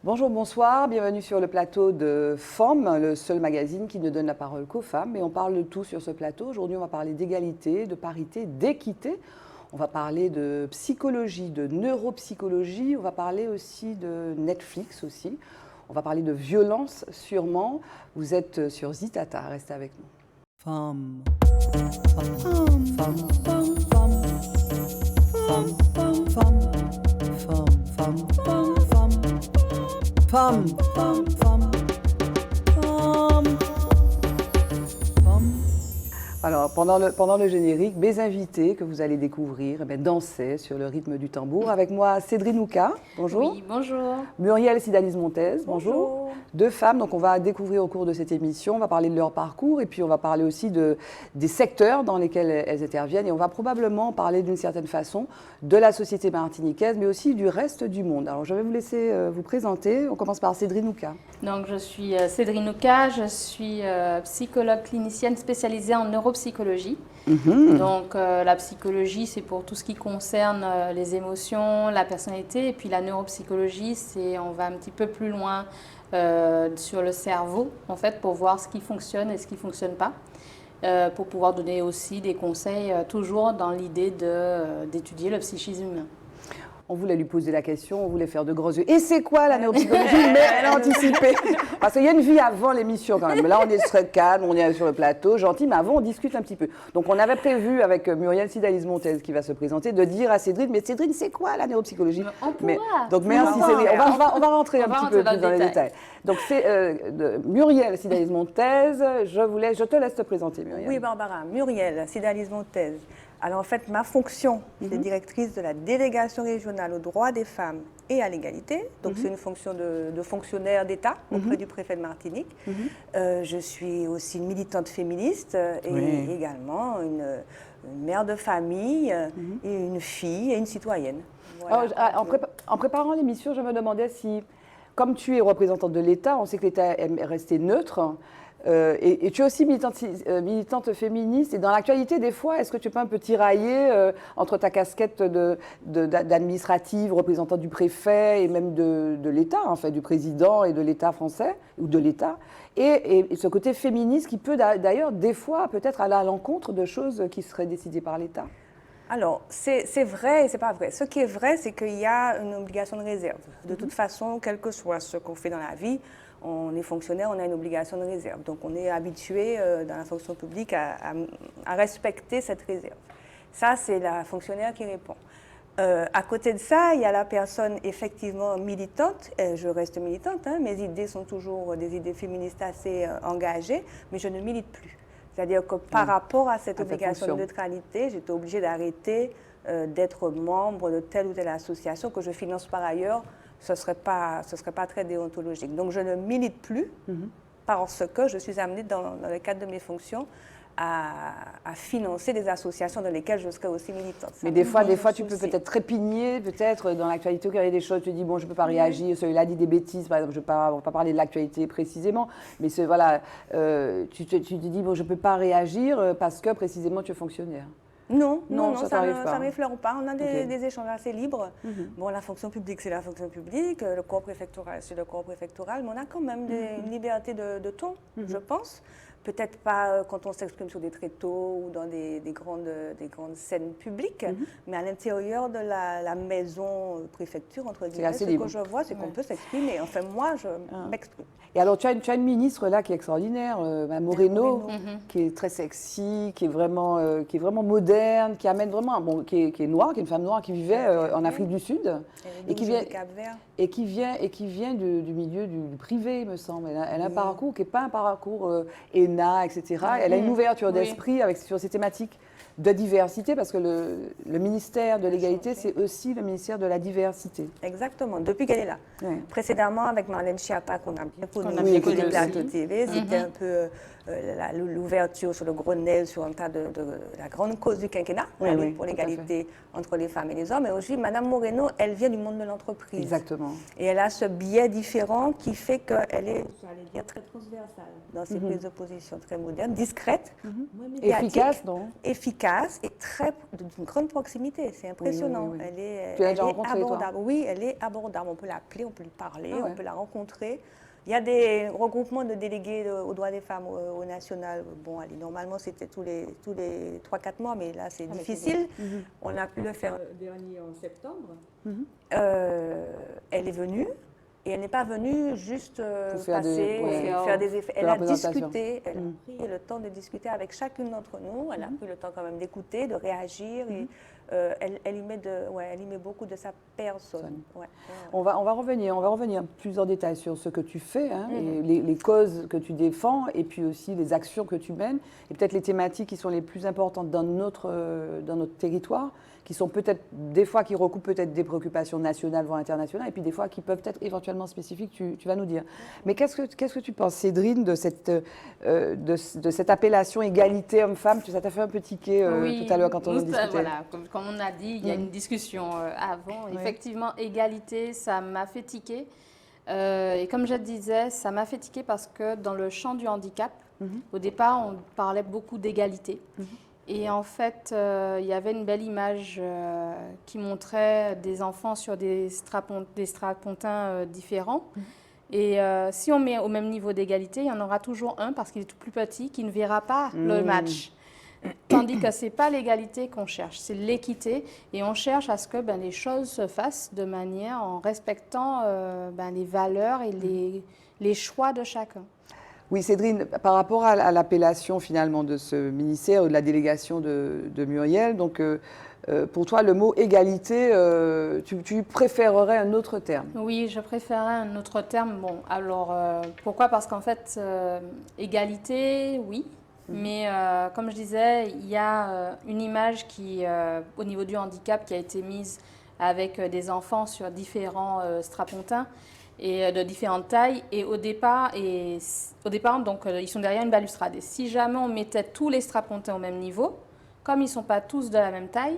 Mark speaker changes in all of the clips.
Speaker 1: Bonjour, bonsoir, bienvenue sur le plateau de FEM, le seul magazine qui ne donne la parole qu'aux femmes. Et on parle de tout sur ce plateau. Aujourd'hui, on va parler d'égalité, de parité, d'équité. On va parler de psychologie, de neuropsychologie. On va parler aussi de Netflix aussi. On va parler de violence sûrement. Vous êtes sur Zitata, restez avec nous. FEM. FEM. FEM. FEM. FEM. FEM. FEM. FEM. Femme, femme, femme, femme, femme. Alors, pendant le générique, mes invités que vous allez découvrir dansaient sur le rythme du tambour. Avec moi, Cédrine Ouka, bonjour.
Speaker 2: Oui, bonjour.
Speaker 1: Muriel Sidalise-Montez, bonjour. Deux femmes, donc on va découvrir au cours de cette émission, on va parler de leur parcours et puis on va parler aussi des secteurs dans lesquels elles interviennent et on va probablement parler d'une certaine façon de la société martiniquaise mais aussi du reste du monde. Alors je vais vous laisser vous présenter, on commence par Cédrine Ouka.
Speaker 2: Donc je suis Cédrine Ouka, je suis psychologue clinicienne spécialisée en neuropsychologie. Donc la psychologie c'est pour tout ce qui concerne les émotions, la personnalité et puis la neuropsychologie c'est on va un petit peu plus loin sur le cerveau, en fait, pour voir ce qui fonctionne et ce qui ne fonctionne pas, pour pouvoir donner aussi des conseils, toujours dans l'idée d'étudier le psychisme humain.
Speaker 1: On voulait lui poser la question, on voulait faire de gros yeux. Et c'est quoi la neuropsychologie? Mais elle a anticipé. Parce qu'il y a une vie avant l'émission quand même. Là, on est très calme, on est sur le plateau, gentil, mais avant, on discute un petit peu. Donc, on avait prévu avec Muriel Sidalise-Montez qui va se présenter, de dire à Cédrine, mais Cédrine, c'est quoi la neuropsychologie?
Speaker 2: On pourra.
Speaker 1: Donc, merci Cédrine. On va rentrer un petit peu plus dans les détails. Donc, c'est Muriel Sidalise-Montez. Je te laisse te présenter, Muriel.
Speaker 3: Oui, Barbara. Muriel Sidalise-Montez. Alors en fait, ma fonction, c'est directrice de la délégation régionale aux droits des femmes et à l'égalité. Donc c'est une fonction de fonctionnaire d'État auprès du préfet de Martinique. Je suis aussi une militante féministe et également une mère de famille et une fille et une citoyenne.
Speaker 1: Voilà. Alors, en préparant l'émission, je me demandais si, comme tu es représentante de l'État, on sait que l'État est resté neutre. Et tu es aussi militante féministe. Et dans l'actualité, des fois, est-ce que tu peux un peu tirailler entre ta casquette d'administrative, représentante du préfet et même de l'État, en fait, du président et de l'État français, ou de l'État, et ce côté féministe qui peut d'ailleurs, des fois, peut-être aller à l'encontre de choses qui seraient décidées par l'État?
Speaker 3: Alors, c'est vrai et c'est pas vrai. Ce qui est vrai, c'est qu'il y a une obligation de réserve. De toute façon, quel que soit ce qu'on fait dans la vie, on est fonctionnaire, on a une obligation de réserve. Donc, on est habitué dans la fonction publique à respecter cette réserve. Ça, c'est la fonctionnaire qui répond. À côté de ça, il y a la personne effectivement militante. Je reste militante, hein, mes idées sont toujours des idées féministes assez engagées, mais je ne milite plus. C'est-à-dire que par rapport à cette obligation de neutralité, j'étais obligée d'arrêter d'être membre de telle ou telle association que je finance par ailleurs. Ce ne serait pas très déontologique. Donc je ne milite plus parce que je suis amenée dans le cadre de mes fonctions à financer des associations dans lesquelles je serais aussi militante.
Speaker 1: Mais des fois tu peux peut-être trépigner, peut-être dans l'actualité, quand il y a des choses, tu te dis, bon, je ne peux pas réagir, celui-là dit des bêtises, par exemple, on ne va pas parler de l'actualité précisément, mais voilà, tu te dis, bon, je ne peux pas réagir parce que précisément tu es fonctionnaire.
Speaker 3: Non, ça ne m'effleure pas. On a des échanges assez libres. Bon, la fonction publique, c'est la fonction publique, le corps préfectoral, c'est le corps préfectoral, mais on a quand même une liberté de ton, je pense. Peut-être pas quand on s'exprime sur des tréteaux ou dans des grandes scènes publiques, mais à l'intérieur de la maison préfecture, entre guillemets, ce que je vois, c'est qu'on peut s'exprimer. Enfin, moi, je m'exprime.
Speaker 1: Et alors, tu as une ministre là qui est extraordinaire, Mme Moreno, qui est très sexy, qui est vraiment moderne, qui amène vraiment, qui est noire, qui est une femme noire qui vivait en Afrique du Sud et qui vient du milieu du privé, il me semble. Elle a un parcours qui n'est pas un parcours ENA, etc. Elle a une ouverture d'esprit sur ces thématiques de diversité, parce que le ministère de l'égalité, c'est aussi le ministère de la diversité.
Speaker 3: Exactement, depuis qu'elle est là. Précédemment, avec Marlène Schiappa, qu'on a bien connu sur les plateaux TV, c'était un peu l'ouverture sur le Grenelle, sur un tas de la grande cause du quinquennat, pour l'égalité entre les femmes et les hommes. Et aussi, Mme Moreno, elle vient du monde de l'entreprise.
Speaker 1: Exactement.
Speaker 3: Et elle a ce biais différent qui fait qu'elle est, j'allais dire, très transversale dans ses prises de position, très moderne, discrète,
Speaker 1: efficace, non?
Speaker 3: Efficace. efficace et d'une grande proximité. C'est impressionnant.
Speaker 1: Oui.
Speaker 3: Elle
Speaker 1: Tu l'as déjà
Speaker 3: est
Speaker 1: rencontrée, toi?
Speaker 3: abordable. Oui, elle est abordable. On peut l'appeler, on peut lui parler,
Speaker 1: Ah ouais.
Speaker 3: on peut la rencontrer. Il y a des regroupements de délégués aux droits des femmes au national. Bon, allez, normalement, c'était tous les 3-4 mois, mais là, c'est difficile. On a pu le faire dernier en septembre. Elle est venue. Et elle n'est pas venue juste
Speaker 1: faire
Speaker 3: faire des effets. Elle
Speaker 1: la
Speaker 3: a
Speaker 1: présentation.
Speaker 3: discuté, elle a pris le temps de discuter avec chacune d'entre nous. Elle a pris le temps quand même d'écouter, de réagir. Et elle y met beaucoup de sa personne. Ouais.
Speaker 1: On va revenir plus en détail sur ce que tu fais, hein, et les causes que tu défends, et puis aussi les actions que tu mènes, et peut-être les thématiques qui sont les plus importantes dans notre territoire, qui sont peut-être des fois qui recoupent peut-être des préoccupations nationales voire internationales, et puis des fois qui peuvent être éventuellement spécifiques. Tu vas nous dire. Mais qu'est-ce que tu penses, Cédrine, de cette appellation égalité homme-femme? Ça t'a fait un peu tiquer tout à l'heure quand on en discutait.
Speaker 2: Voilà, comme on a dit, il y a une discussion avant.
Speaker 1: Oui.
Speaker 2: Effectivement, égalité, ça m'a fait tiquer. Et comme je le disais, ça m'a fait tiquer parce que dans le champ du handicap, au départ, on parlait beaucoup d'égalité. Et en fait, il y avait une belle image qui montrait des enfants sur des strapontins différents. Et si on met au même niveau d'égalité, il y en aura toujours un, parce qu'il est tout plus petit, qui ne verra pas le match. Tandis que ce n'est pas l'égalité qu'on cherche, c'est l'équité. Et on cherche à ce que les choses se fassent de manière en respectant les valeurs et les choix de chacun.
Speaker 1: Oui, Cédrine, par rapport à l'appellation finalement de ce ministère ou de la délégation de Muriel, donc pour toi, le mot égalité, tu préférerais un autre terme?
Speaker 2: Oui, je préférerais un autre terme. Bon, alors pourquoi? Parce qu'en fait, égalité, oui. Mais comme je disais, il y a une image qui, au niveau du handicap, qui a été mise avec des enfants sur différents strapontins et de différentes tailles. Et au départ, donc, ils sont derrière une balustrade. Et si jamais on mettait tous les strapontins au même niveau, comme ils ne sont pas tous de la même taille,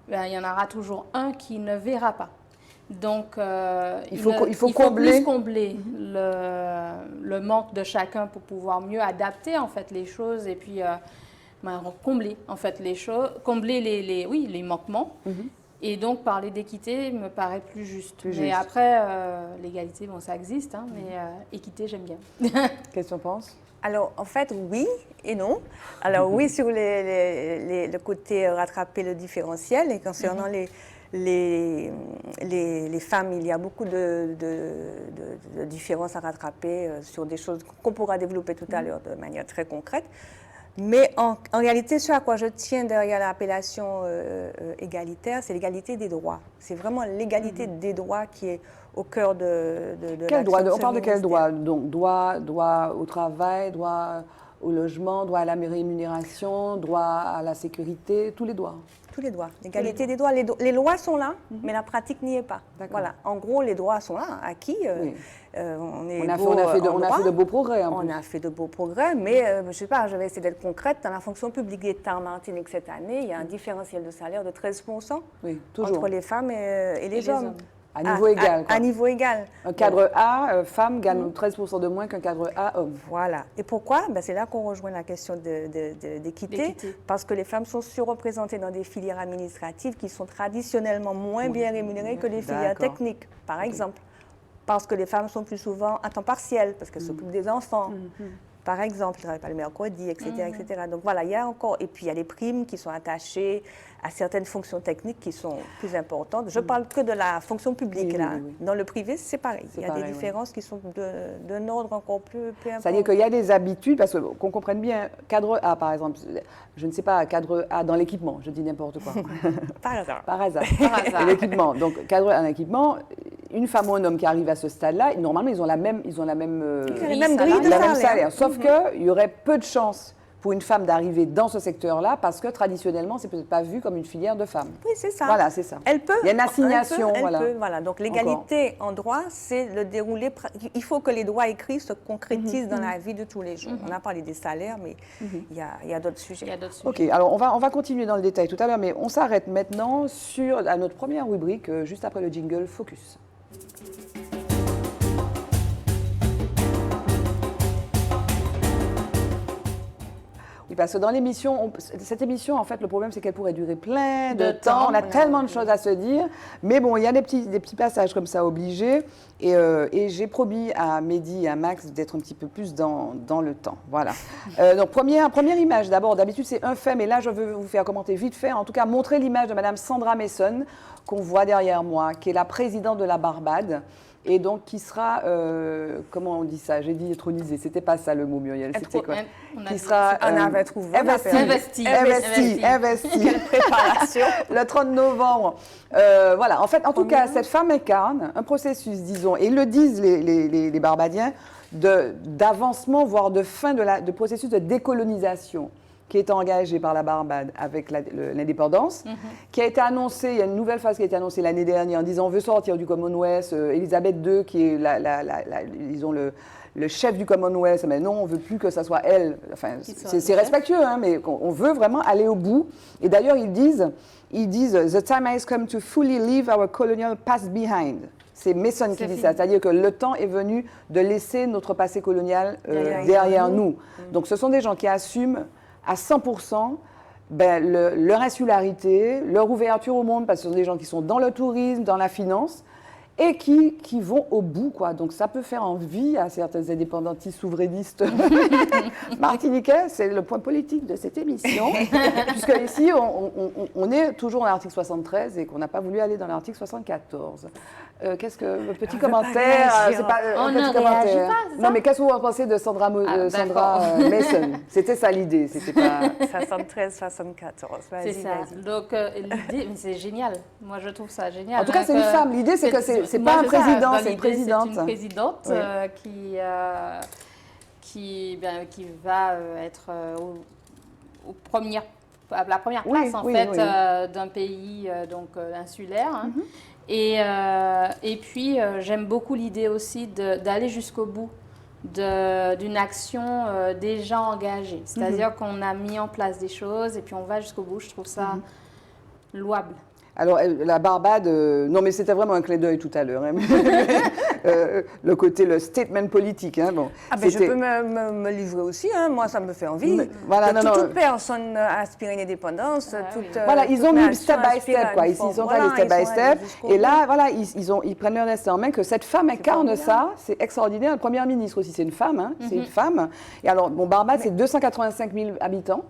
Speaker 2: il y en aura toujours un qui ne verra pas. Donc, il faut plus combler le manque de chacun pour pouvoir mieux adapter en fait les choses et puis combler en fait les choses, combler les manquements. Et donc parler d'équité me paraît plus juste. Mais après, l'égalité, bon, ça existe, hein, mais équité, j'aime bien.
Speaker 1: Qu'est-ce que tu en penses?
Speaker 3: Alors, en fait, oui et non. Alors, oui, sur le côté rattraper le différentiel, et concernant les femmes, il y a beaucoup de différences à rattraper sur des choses qu'on pourra développer tout à l'heure de manière très concrète. Mais en réalité, ce à quoi je tiens derrière l'appellation égalitaire, c'est l'égalité des droits. C'est vraiment l'égalité des droits qui est au cœur de
Speaker 1: quel droit? On parle de quel
Speaker 3: droit?
Speaker 1: Donc, droit au travail, droit au logement, droit à la rémunération, droit à la sécurité, tous les droits.
Speaker 3: Tous les droits. L'égalité des droits. Les lois sont là, mais la pratique n'y est pas. Voilà. En gros, les droits sont là, acquis. On a fait
Speaker 1: de beaux progrès.
Speaker 3: On a fait de beaux progrès, mais je ne sais pas, je vais essayer d'être concrète. Dans la fonction publique d'État en Martinique cette année, il y a un différentiel de salaire de 13% entre les femmes et les hommes.
Speaker 1: À niveau égal.
Speaker 3: À niveau égal.
Speaker 1: Un cadre A, femme, gagne 13% de moins qu'un cadre A, homme.
Speaker 3: Voilà. Et pourquoi? C'est là qu'on rejoint la question d'équité, parce que les femmes sont surreprésentées dans des filières administratives qui sont traditionnellement moins bien rémunérées que les filières techniques, par exemple. Parce que les femmes sont plus souvent à temps partiel, parce qu'elles s'occupent des enfants. Par exemple, ils ne travaillent pas le mercredi, etc., etc. Donc voilà, il y a encore... Et puis il y a les primes qui sont attachées à certaines fonctions techniques qui sont plus importantes. Je parle que de la fonction publique, là. Dans le privé, c'est pareil. Il y a des différences qui sont d'un ordre encore plus important.
Speaker 1: C'est-à-dire qu'il y a des habitudes, parce qu'on comprenne bien, cadre A, par exemple, je ne sais pas, cadre A dans l'équipement, je dis n'importe quoi.
Speaker 3: Par hasard.
Speaker 1: Par hasard. L'équipement. Donc, cadre A dans l'équipement, une femme ou un homme qui arrive à ce stade-là, normalement, ils ont la même
Speaker 3: grille de salaire.
Speaker 1: Sauf qu'il y aurait peu de chances pour une femme d'arriver dans ce secteur-là, parce que traditionnellement, c'est peut-être pas vu comme une filière de femmes.
Speaker 3: Oui, c'est ça.
Speaker 1: Voilà, c'est ça.
Speaker 3: Elle peut.
Speaker 1: Il y a une assignation.
Speaker 3: Elle peut. Voilà. Donc l'égalité en droit, c'est le déroulé. Il faut que les droits écrits se concrétisent dans la vie de tous les jours. On a parlé des salaires, mais il y a d'autres sujets.
Speaker 1: Ok, alors on va continuer dans le détail tout à l'heure, mais on s'arrête maintenant à notre première rubrique, juste après le jingle Focus. Oui, parce que dans l'émission, cette émission, en fait, le problème, c'est qu'elle pourrait durer plein de temps. On a tellement de choses à se dire. Mais bon, il y a des petits passages comme ça obligés. Et j'ai promis à Mehdi et à Max d'être un petit peu plus dans le temps. Voilà. Donc, première image d'abord. D'habitude, c'est un fait, mais là, je veux vous faire commenter vite fait. En tout cas, montrer l'image de Madame Sandra Mason, qu'on voit derrière moi, qui est la présidente de la Barbade. Et donc, qui sera, comment on dit ça? J'ai dit intronisé, c'était pas ça le mot, Muriel, c'était quoi?
Speaker 3: Qui sera, on avait trouvé.
Speaker 1: Investi. Quelle préparation. Le 30 novembre. Voilà, en fait, en tout cas, cette femme incarne un processus, disons, et ils le disent les Barbadiens, d'avancement, voire de fin de processus de décolonisation qui est engagé par la Barbade avec l'indépendance, qui a été annoncée, il y a une nouvelle phase qui a été annoncée l'année dernière en disant on veut sortir du Commonwealth, Elisabeth II qui est disons le chef du Commonwealth, mais non, on ne veut plus que ça soit elle, enfin c'est respectueux, hein, mais on veut vraiment aller au bout. Et d'ailleurs ils disent the time has come to fully leave our colonial past behind. C'est Mason qui dit ça, c'est-à-dire que le temps est venu de laisser notre passé colonial derrière nous. Donc ce sont des gens qui assument à 100% leur insularité, leur ouverture au monde, parce que ce sont des gens qui sont dans le tourisme, dans la finance, et qui vont au bout, quoi. Donc ça peut faire envie à certains indépendantistes souverainistes martiniquais. C'est le point politique de cette émission, puisque ici, on est toujours dans l'article 73 et qu'on n'a pas voulu aller dans l'article 74. Qu'est-ce que le petit commentaire?
Speaker 2: On ne réagit pas.
Speaker 1: Non, mais qu'est-ce que vous en pensez de Sandra Mason? C'était ça l'idée, c'était pas
Speaker 3: 73, 74.
Speaker 2: C'est ça. Donc l'idée, c'est génial. Moi, je trouve ça génial.
Speaker 1: En tout cas, c'est une femme. L'idée, c'est que c'est pas un président, c'est une présidente.
Speaker 2: C'est une présidente qui va être à la première place d'un pays insulaire. Hein. Et puis, j'aime beaucoup l'idée aussi d'aller jusqu'au bout d'une action déjà engagée. C'est-à-dire qu'on a mis en place des choses et puis on va jusqu'au bout. Je trouve ça louable.
Speaker 1: Alors, la Barbade, non, mais c'était vraiment un clin d'œil tout à l'heure. Hein. Le statement politique. Hein, bon,
Speaker 3: je peux me livrer aussi. Hein. Moi, ça me fait envie.
Speaker 1: Voilà,
Speaker 3: toute personne aspire à une indépendance.
Speaker 1: Voilà, ils ont mis step by step. Quoi. Ils sont allés step by step. Et là, voilà, ils prennent leur destin en main. Que cette femme incarne ça, c'est extraordinaire. La première ministre aussi, c'est une femme. Hein, c'est une femme. Et alors, Barbade, c'est 285 000 habitants.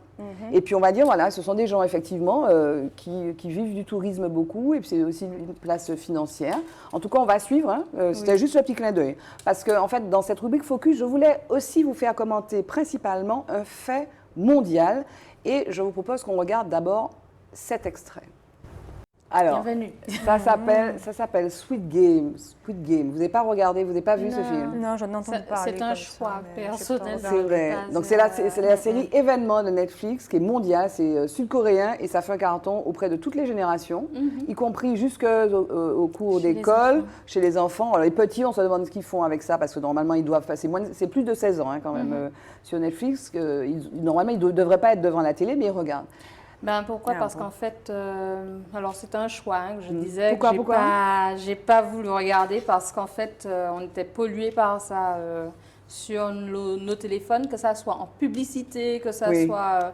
Speaker 1: Et puis, on va dire, voilà, ce sont des gens, effectivement, qui vivent du tourisme beaucoup, et puis c'est aussi une place financière. En tout cas, on va suivre, hein. C'était juste le petit clin d'œil. Parce qu'en fait, dans cette rubrique Focus, je voulais aussi vous faire commenter principalement un fait mondial, et je vous propose qu'on regarde d'abord cet extrait. Alors,
Speaker 2: bienvenue.
Speaker 1: Ça s'appelle Squid Game. Vous n'avez pas regardé, vous n'avez pas vu ce film?
Speaker 3: Non, je n'entends pas parler.
Speaker 2: C'est un choix personnel.
Speaker 1: C'est vrai. Donc c'est la série Événement de Netflix qui est mondiale, c'est sud-coréen et ça fait un carton auprès de toutes les générations, y compris jusqu'au cours d'école, chez les enfants. Alors les petits, on se demande ce qu'ils font avec ça parce que normalement ils doivent passer c'est plus de 16 ans hein, quand même sur Netflix. Normalement ils ne devraient pas être devant la télé, mais ils regardent.
Speaker 2: Pourquoi? Parce qu'en fait, alors c'est un choix hein, que je disais.
Speaker 1: Pourquoi
Speaker 2: j'ai pas voulu regarder parce qu'en fait, on était pollué par ça sur nos téléphones, que ça soit en publicité, que ça soit...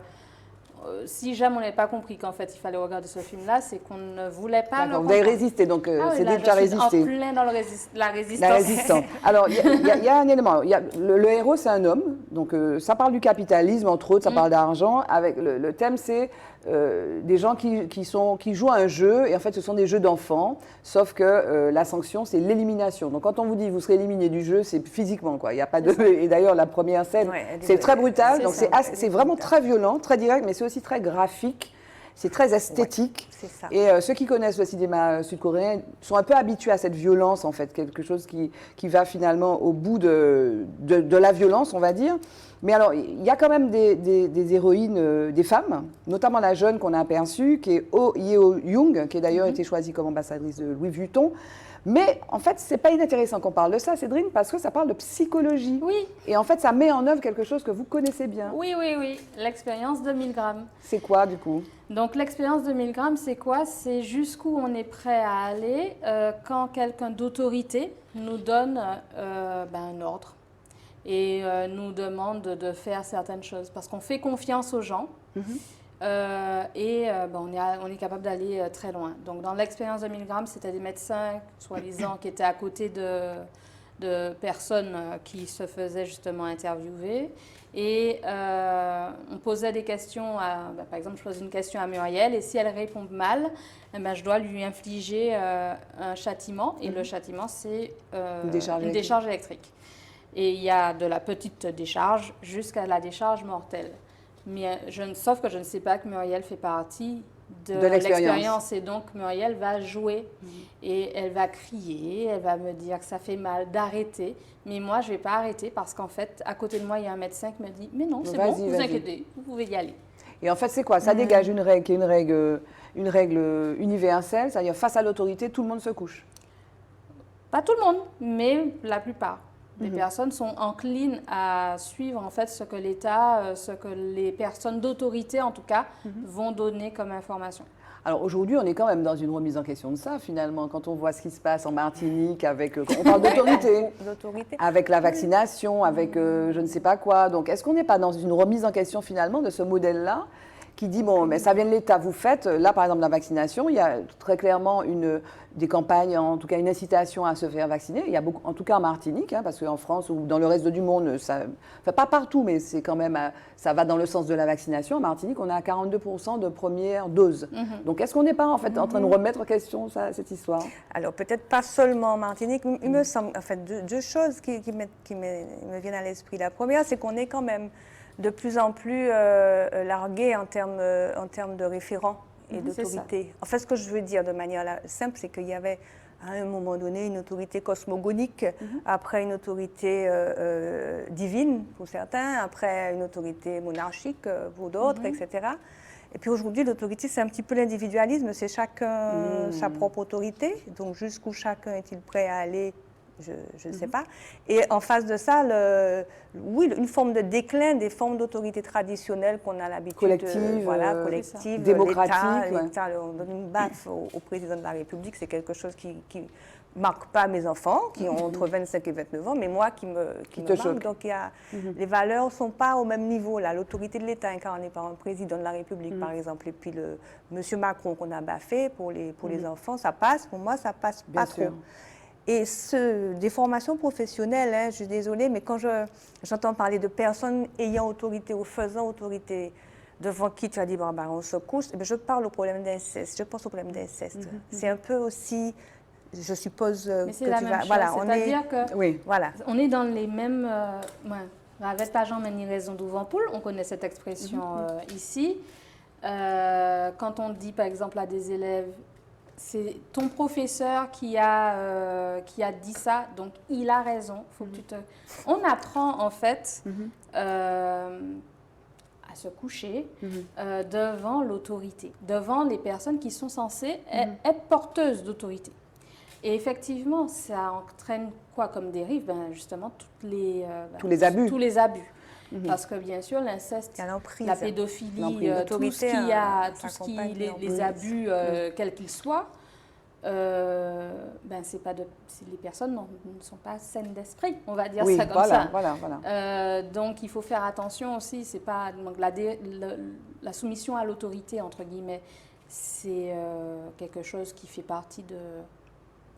Speaker 2: si jamais on n'avait pas compris qu'en fait il fallait regarder ce film-là, c'est qu'on ne voulait pas le comprendre.
Speaker 1: Vous avez résisté, donc c'est déjà résisté.
Speaker 2: En plein dans la résistance.
Speaker 1: La résistance. Alors, il y a un élément. Le héros, c'est un homme. Donc, ça parle du capitalisme, entre autres, ça parle d'argent. Avec le thème, c'est des gens qui jouent à un jeu. Et en fait, ce sont des jeux d'enfants. Sauf que la sanction, c'est l'élimination. Donc, quand on vous dit vous serez éliminé du jeu, c'est physiquement, quoi. Il y a pas de... Et d'ailleurs, la première scène, c'est très brutal. Donc, c'est vraiment très violent, très direct, mais c'est aussi très graphique. C'est très esthétique.
Speaker 3: C'est ça.
Speaker 1: Et ceux qui connaissent le cinéma sud-coréen sont un peu habitués à cette violence, en fait, quelque chose qui va finalement au bout de la violence, on va dire. Mais alors, il y a quand même des héroïnes, des femmes, notamment la jeune qu'on a aperçue, qui est Oh Yeo-young, qui a d'ailleurs été choisie comme ambassadrice de Louis Vuitton. Mais en fait, c'est pas inintéressant qu'on parle de ça, Cédrine, parce que ça parle de psychologie.
Speaker 2: Oui.
Speaker 1: Et en fait, ça met en œuvre quelque chose que vous connaissez bien.
Speaker 2: Oui. L'expérience de 1000 grammes.
Speaker 1: C'est quoi, du coup?
Speaker 2: Donc, l'expérience de 1000 grammes, c'est quoi? C'est jusqu'où on est prêt à aller quand quelqu'un d'autorité nous donne un ordre. et nous demande de faire certaines choses parce qu'on fait confiance aux gens. On est capable d'aller très loin. Donc, dans l'expérience de 1000 grammes, c'était des médecins, soi-disant, qui étaient à côté de personnes qui se faisaient justement interviewer. Et on posait des questions, par exemple, je pose une question à Muriel, et si elle répond mal, je dois lui infliger un châtiment. Et le châtiment, c'est une décharge électrique. Et il y a de la petite décharge jusqu'à la décharge mortelle. Mais sauf que je ne sais pas que Muriel fait partie de l'expérience. Et donc, Muriel va jouer et elle va crier, elle va me dire que ça fait mal, d'arrêter. Mais moi, je ne vais pas arrêter parce qu'en fait, à côté de moi, il y a un médecin qui me dit « Mais non, c'est bon, vous inquiétez, vous pouvez y aller. »
Speaker 1: Et en fait, c'est quoi? Ça dégage une règle qui est une règle universelle, c'est-à-dire face à l'autorité, tout le monde se couche.
Speaker 2: Pas tout le monde, mais la plupart. Les personnes sont enclines à suivre en fait ce que l'État, ce que les personnes d'autorité en tout cas vont donner comme information.
Speaker 1: Alors aujourd'hui, on est quand même dans une remise en question de ça finalement, quand on voit ce qui se passe en Martinique, on parle d'autorité, avec la vaccination, avec je ne sais pas quoi. Donc est-ce qu'on n'est pas dans une remise en question finalement de ce modèle-là qui dit, bon, mais ça vient de l'État, vous faites, là par exemple la vaccination, il y a très clairement des campagnes, en tout cas une incitation à se faire vacciner. Il y a beaucoup, en tout cas en Martinique, parce qu'en France ou dans le reste du monde, pas partout, mais c'est quand même, ça va dans le sens de la vaccination. En Martinique, on est à 42% de première dose. Donc est-ce qu'on n'est pas en fait en train de remettre en question cette histoire?
Speaker 3: Alors peut-être pas seulement en Martinique, il me semble, en fait, deux choses qui me viennent à l'esprit. La première, c'est qu'on est quand même de plus en plus largué en termes de référents et d'autorité. En fait, ce que je veux dire de manière simple, c'est qu'il y avait à un moment donné une autorité cosmogonique, après une autorité divine pour certains, après une autorité monarchique pour d'autres, etc. Et puis aujourd'hui, l'autorité, c'est un petit peu l'individualisme, c'est chacun sa propre autorité. Donc jusqu'où chacun est-il prêt à aller? Je ne sais pas. Et en face de ça, une forme de déclin des formes d'autorité traditionnelles qu'on a l'habitude
Speaker 1: collective, démocratique.
Speaker 3: L'État, on donne une baffe au président de la République, c'est quelque chose qui marque pas mes enfants, qui ont entre 25 et 29 ans, mais moi qui me marque. Donc les valeurs ne sont pas au même niveau. Là, l'autorité de l'État incarnée par un président de la République, par exemple, et puis le monsieur Macron qu'on a baffé pour les enfants, ça passe. Pour moi, ça passe pas trop. Et des formations professionnelles, je suis désolée, mais quand j'entends parler de personnes ayant autorité ou faisant autorité, devant qui tu as dit, on se couche, je parle au problème d'inceste, je pense au problème d'inceste. C'est un peu aussi, je suppose
Speaker 2: mais c'est la même chose, c'est-à-dire que on est dans les mêmes... avec pas Jean, mais ni raison d'ouvant poule, on connaît cette expression ici. Quand on dit, par exemple, à des élèves, c'est ton professeur qui a dit ça, donc il a raison. Faut que On apprend en fait à se coucher devant l'autorité, devant les personnes qui sont censées être porteuses d'autorité. Et effectivement, ça entraîne quoi comme dérive? Justement, tous les abus. Parce que bien sûr, l'inceste, la pédophilie, tout ce qui les abus, quels qu'ils soient, les personnes ne sont pas saines d'esprit, on va dire ça comme ça. Donc il faut faire attention aussi, c'est pas donc, la soumission à l'autorité, entre guillemets, c'est quelque chose qui fait partie
Speaker 1: de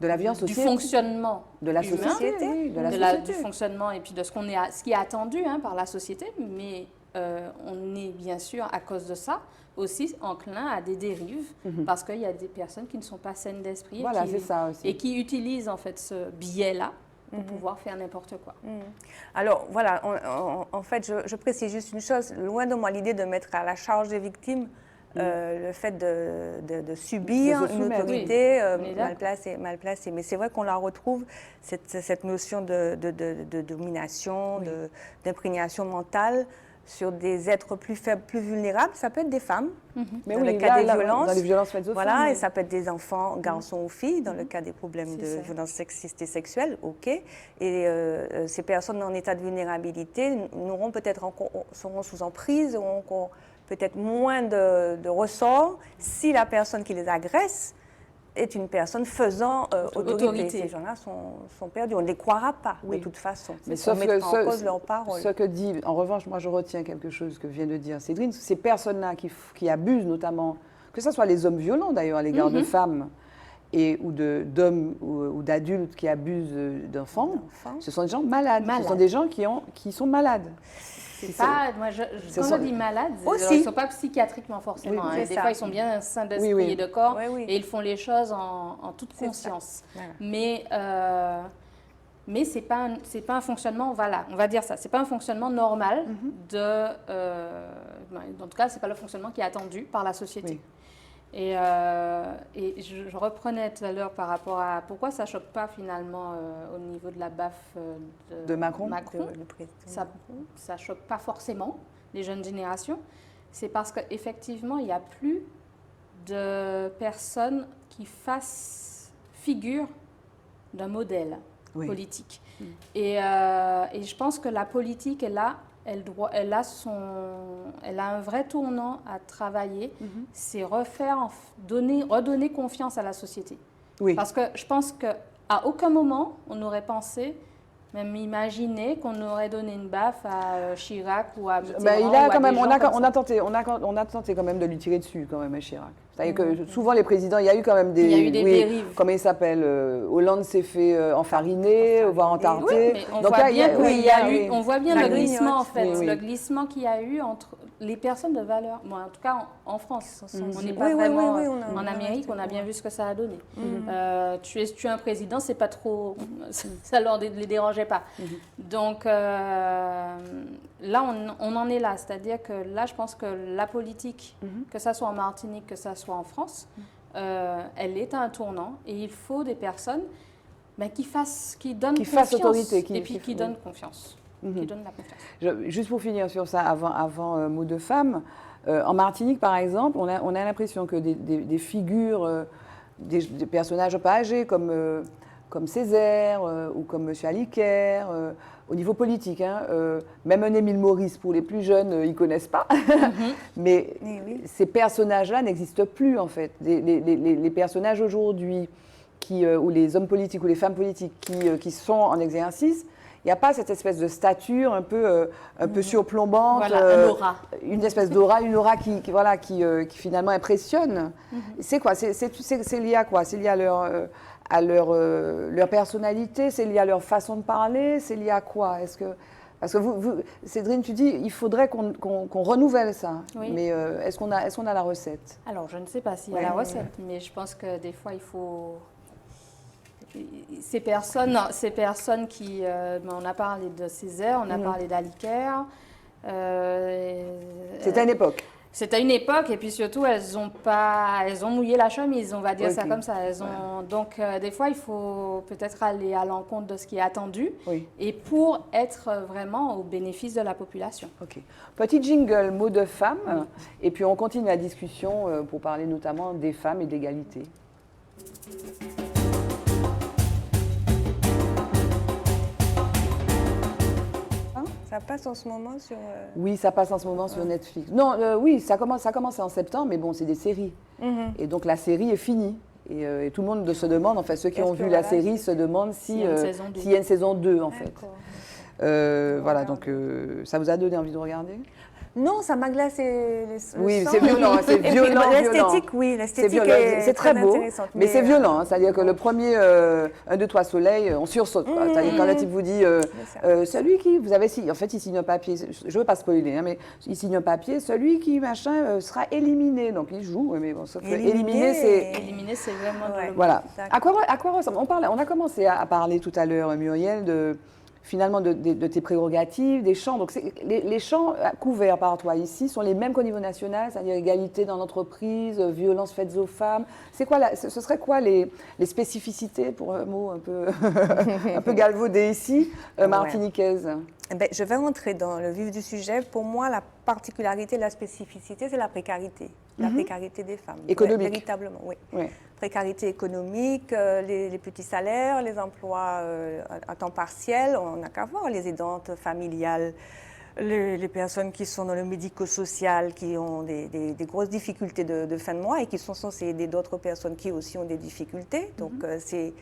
Speaker 1: la vie en société,
Speaker 2: du fonctionnement
Speaker 1: de la société,
Speaker 2: du fonctionnement et puis de ce qui est attendu par la société, mais on est bien sûr à cause de ça aussi enclin à des dérives parce qu'il y a des personnes qui ne sont pas saines d'esprit et qui utilisent en fait ce biais-là pour pouvoir faire n'importe quoi.
Speaker 3: Alors voilà, en fait, je précise juste une chose, loin de moi l'idée de mettre à la charge des victimes le fait de subir une autorité mal placée. Mais c'est vrai qu'on la retrouve, cette notion de domination, d'imprégnation mentale sur des êtres plus faibles, plus vulnérables. Ça peut être des femmes,
Speaker 1: mais
Speaker 3: dans le cas des violences.
Speaker 1: Dans les violences faites aux femmes.
Speaker 3: Et ça peut être des enfants, garçons ou filles, dans le cas des problèmes de violences sexistes et sexuelles. Et ces personnes en état de vulnérabilité seront sous emprise, auront encore peut-être moins de ressorts si la personne qui les agresse est une personne faisant autorité. Ces gens-là sont perdus. On ne les croira pas, de toute façon.
Speaker 1: Mais
Speaker 3: on mettra en cause leur parole.
Speaker 1: Ce que dit, en revanche, moi je retiens quelque chose que vient de dire Sédrine, ces personnes-là qui abusent notamment, que ce soit les hommes violents d'ailleurs à l'égard de femmes, ou d'hommes ou d'adultes qui abusent d'enfants, ce sont des gens malades. Ce sont des gens qui sont malades.
Speaker 2: Moi, quand je dis malades, ils ne sont pas psychiatriquement forcément. Des fois, ils sont bien sains d'esprit et de corps et ils font les choses en toute conscience. Voilà. Mais c'est pas un fonctionnement, voilà, on va dire ça, c'est pas un fonctionnement normal en tout cas, c'est pas le fonctionnement qui est attendu par la société. Oui. Et je reprenais tout à l'heure par rapport à pourquoi ça ne choque pas finalement au niveau de la baffe
Speaker 1: de Macron.
Speaker 2: Ça ne choque pas forcément les jeunes générations. C'est parce qu'effectivement, il n'y a plus de personnes qui fassent figure d'un modèle politique. Et je pense que la politique est là. Elle a un vrai tournant à travailler, c'est redonner confiance à la société. Oui. Parce que je pense qu'à aucun moment, on n'aurait pensé, même imaginé, qu'on aurait donné une baffe à Chirac ou à Mitterrand.
Speaker 1: On a tenté quand même de lui tirer dessus, quand même, à Chirac. C'est-à-dire que souvent, les présidents, il y a eu quand même des...
Speaker 2: Il y a eu des dérives.
Speaker 1: Comment il s'appelle Hollande s'est fait enfariner, voire entarter.
Speaker 2: Oui, mais on voit bien le glissement, en fait. Le glissement qu'il y a eu entre les personnes de valeur. Bon, en tout cas, en France. On n'est pas vraiment... En Amérique, on a bien vu ce que ça a donné. Tu es un président, c'est pas trop... Ça ne les dérangeait pas. Donc, là, on en est là. C'est-à-dire que là, je pense que la politique, que ça soit en Martinique, que ça soit en France, elle est à un tournant et il faut des personnes qui donnent confiance
Speaker 1: autorité,
Speaker 2: qui donnent confiance, qui donnent la confiance.
Speaker 1: Juste pour finir sur ça, avant mot de femme, en Martinique par exemple, on a l'impression que des figures, des personnages pas âgés comme Césaire ou comme M. Aliquer, au niveau politique, même un Émile Maurice pour les plus jeunes, ils ne connaissent pas. Mais ces personnages-là n'existent plus en fait. Les personnages aujourd'hui, ou les hommes politiques ou les femmes politiques qui sont en exercice, il n'y a pas cette espèce de stature un peu surplombante, une espèce d'aura, qui finalement impressionne. C'est quoi? C'est lié à quoi? C'est lié à leur personnalité, c'est lié à leur façon de parler, c'est lié à quoi? Parce que Sédrine, tu dis il faudrait qu'on renouvelle ça, mais est-ce qu'on a la recette?
Speaker 2: Alors, je ne sais pas s'il y a la recette, mais je pense que des fois, il faut... Ces personnes qui... on a parlé de Césaire, on a parlé d'Aliquer.
Speaker 1: C'était une époque.
Speaker 2: C'était une époque, et puis surtout, elles ont mouillé la chemise, on va dire ça comme ça. Donc, des fois, il faut peut-être aller à l'encontre de ce qui est attendu, et pour être vraiment au bénéfice de la population.
Speaker 1: Ok. Petit jingle, mot de femme, et puis on continue la discussion pour parler notamment des femmes et de l'égalité.
Speaker 3: Ça passe en ce moment sur...
Speaker 1: Oui, ça passe en ce moment sur Netflix. Non, ça commence en septembre, mais bon, c'est des séries. Et donc la série est finie. Et tout le monde se demande, enfin ceux qui ont vu la série se demandent s'il y a une saison 2 en fait. Voilà, donc ça vous a donné envie de regarder?
Speaker 3: Non, ça m'a glacé le sang.
Speaker 1: Oui, c'est violent, c'est violent.
Speaker 3: L'esthétique, oui, l'esthétique est
Speaker 1: très beau, mais c'est violent.
Speaker 3: Hein,
Speaker 1: c'est-à-dire que le premier 1, 2, 3 soleil, on sursaute. C'est-à-dire quand le type vous dit, celui qui, vous avez signé, en fait, il signe un papier, je ne veux pas spoiler, mais il signe un papier, celui qui, machin, sera éliminé. Donc il joue, mais bon, sauf que éliminer, c'est...
Speaker 2: Éliminer, c'est vraiment...
Speaker 1: Voilà. À quoi ressemble? On a commencé à parler tout à l'heure, Muriel, finalement de tes prérogatives, des champs. Donc les champs couverts par toi ici sont les mêmes qu'au niveau national, c'est-à-dire égalité dans l'entreprise, violences faites aux femmes. Ce serait quoi les spécificités, pour un mot un peu galvaudé ici, martiniquaise?
Speaker 3: Je vais rentrer dans le vif du sujet. Pour moi, la particularité, la spécificité, c'est la précarité. La précarité des femmes.
Speaker 1: Économique.
Speaker 3: Véritablement, oui. Précarité économique, les petits salaires, les emplois à temps partiel. On n'a qu'à voir les aidantes familiales les personnes qui sont dans le médico-social, qui ont des grosses difficultés de fin de mois et qui sont censées aider d'autres personnes qui aussi ont des difficultés. Donc, c'est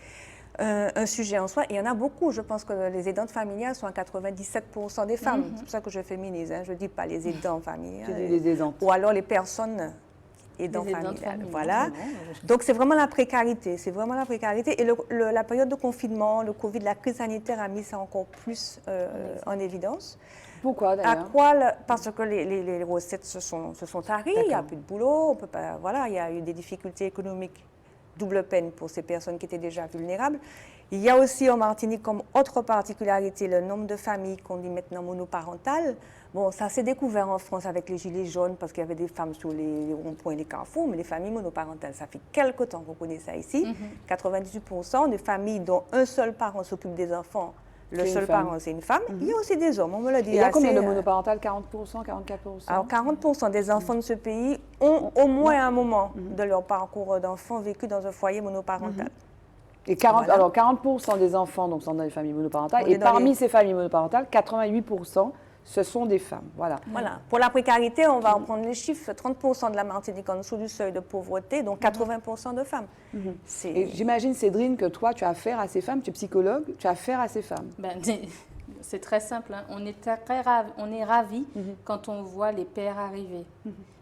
Speaker 3: un sujet en soi. Et il y en a beaucoup. Je pense que les aidantes familiales sont à 97% des femmes. C'est pour ça que je féminise. Hein. Je ne dis pas les aidants familiales.
Speaker 1: Tu dis les aidantes.
Speaker 3: Ou alors les personnes aidants familiales. Voilà. Donc, c'est vraiment la précarité. C'est vraiment la précarité. Et la période de confinement, le Covid, la crise sanitaire a mis ça encore plus en évidence.
Speaker 1: Pourquoi d'ailleurs?
Speaker 3: Parce que les recettes se sont taries, il n'y a plus de boulot, on peut pas, voilà, il y a eu des difficultés économiques, double peine pour ces personnes qui étaient déjà vulnérables. Il y a aussi en Martinique, comme autre particularité, le nombre de familles qu'on dit maintenant monoparentales. Bon, ça s'est découvert en France avec les Gilets jaunes parce qu'il y avait des femmes sur les ronds-points et les carrefours, mais les familles monoparentales, ça fait quelque temps qu'on connaît ça ici. 98% de familles dont un seul parent s'occupe des enfants. Le seul parent, c'est une femme. Il y a aussi des hommes, on me l'a dit.
Speaker 1: Il y a combien de monoparentales? 40%, 44%?
Speaker 3: Alors, 40% des enfants de ce pays ont au moins un moment de leur parcours d'enfant vécu dans un foyer monoparental.
Speaker 1: Et 40% des enfants donc, sont dans des familles monoparentales. Et parmi ces familles monoparentales, 88%, ce sont des femmes. Voilà.
Speaker 3: Pour la précarité, on va reprendre les chiffres. 30% de la Martinique en dessous du seuil de pauvreté, donc 80% de femmes.
Speaker 1: Et j'imagine, Cédrine, que toi, tu as affaire à ces femmes, tu es psychologue, tu as affaire à ces femmes.
Speaker 2: C'est très simple. Hein. On est ravis quand on voit les pères arriver.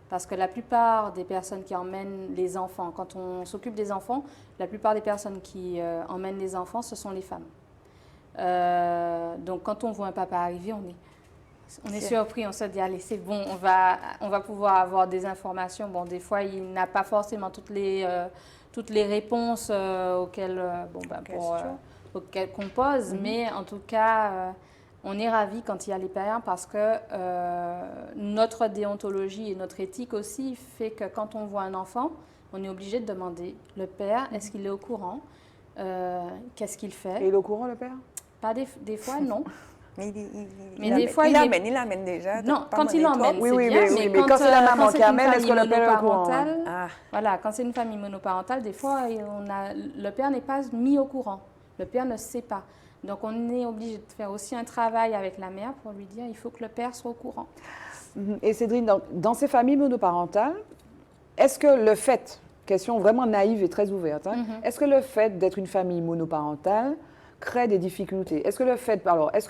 Speaker 2: Parce que la plupart des personnes qui emmènent les enfants, quand on s'occupe des enfants, la plupart des personnes qui emmènent les enfants, ce sont les femmes. Donc quand on voit un papa arriver, on est surpris, on se dit, allez, c'est bon, on va pouvoir avoir des informations. Bon, des fois, il n'a pas forcément toutes les réponses auxquelles qu'on pose, mais en tout cas, on est ravis quand il y a les pères parce que notre déontologie et notre éthique aussi fait que quand on voit un enfant, on est obligé de demander, le père, est-ce qu'il est au courant? Qu'est-ce qu'il fait?
Speaker 1: Et il est au courant, le père?
Speaker 2: Pas des fois, non.
Speaker 3: Mais
Speaker 2: des fois,
Speaker 3: il l'amène déjà.
Speaker 2: Non, quand il l'emmène, c'est bien.
Speaker 1: Mais quand c'est la maman qui amène, est-ce que le père est au courant?
Speaker 2: Voilà, quand c'est une famille monoparentale, des fois, le père n'est pas mis au courant. Le père ne sait pas. Donc, on est obligé de faire aussi un travail avec la mère pour lui dire il faut que le père soit au courant.
Speaker 1: Et Cédrine, dans ces familles monoparentales, est-ce que le fait, question vraiment naïve et très ouverte, est-ce que le fait d'être une famille monoparentale crée des difficultés? Est-ce que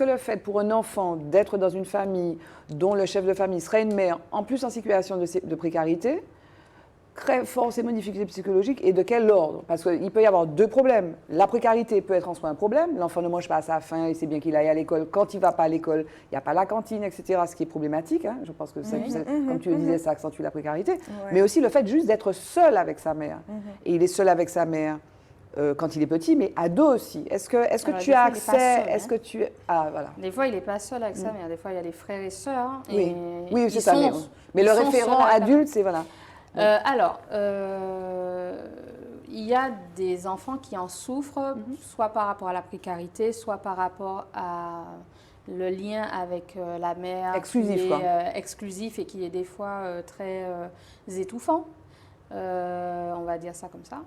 Speaker 1: le fait pour un enfant d'être dans une famille dont le chef de famille serait une mère, en plus en situation de précarité, crée forcément une difficulté psychologique? Et de quel ordre? Parce qu'il peut y avoir deux problèmes. La précarité peut être en soi un problème. L'enfant ne mange pas à sa faim et c'est bien qu'il aille à l'école. Quand il ne va pas à l'école, il n'y a pas la cantine, etc., ce qui est problématique. Hein. Je pense que, comme tu le disais, ça accentue la précarité. Mais aussi le fait juste d'être seul avec sa mère. Et il est seul avec sa mère quand il est petit, mais ado aussi. Est-ce que tu as accès? Est-ce que tu... Ah, voilà.
Speaker 2: Des fois, il n'est pas seul avec sa mère. Des fois, il y a des frères et sœurs.
Speaker 1: Oui, c'est ça. Mais le référent adulte, c'est... Voilà.
Speaker 2: Il y a des enfants qui en souffrent, soit par rapport à la précarité, soit par rapport à le lien avec la mère exclusif et qui est des fois très étouffant. On va dire ça comme ça.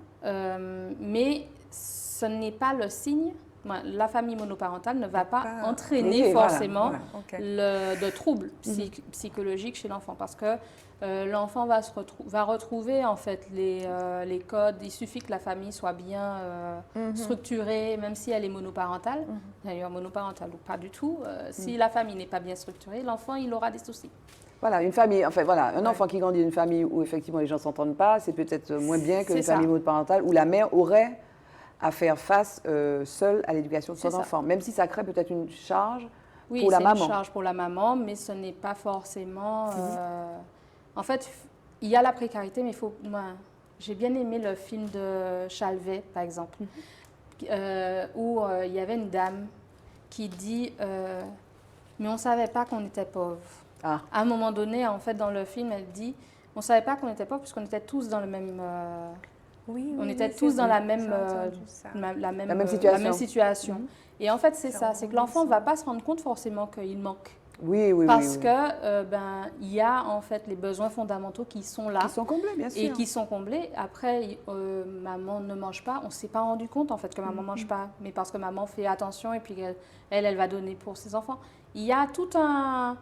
Speaker 2: Mais ce n'est pas le signe. La famille monoparentale ne va pas entraîner forcément de troubles psychologiques chez l'enfant parce que l'enfant va retrouver en fait les codes. Il suffit que la famille soit bien structurée, même si elle est monoparentale. D'ailleurs, monoparentale ou pas du tout. Si la famille n'est pas bien structurée, l'enfant, il aura des soucis.
Speaker 1: Voilà, une famille, un enfant qui grandit dans une famille où effectivement les gens ne s'entendent pas, c'est peut-être moins bien qu'une famille monoparentale où la mère aurait à faire face seule à l'éducation de son enfant, même si ça crée peut-être une charge pour la maman. Oui, c'est une
Speaker 2: charge pour la maman, mais ce n'est pas forcément... En fait, il y a la précarité, mais il faut... J'ai bien aimé le film de Chalvet, par exemple, où il y avait une dame qui dit mais on ne savait pas qu'on était pauvres. À un moment donné, en fait, dans le film, elle dit on ne savait pas qu'on était pauvres puisqu'on était tous dans le même... on était tous dans la même situation. Et en fait, c'est ça, c'est que l'enfant ne va pas se rendre compte forcément qu'il manque. Parce que il y a en fait les besoins fondamentaux qui sont là.
Speaker 1: Qui sont comblés, bien sûr.
Speaker 2: Et qui sont comblés. Après, maman ne mange pas. On ne s'est pas rendu compte en fait que maman ne mange pas. Mais parce que maman fait attention et puis elle va donner pour ses enfants. Il y a tout un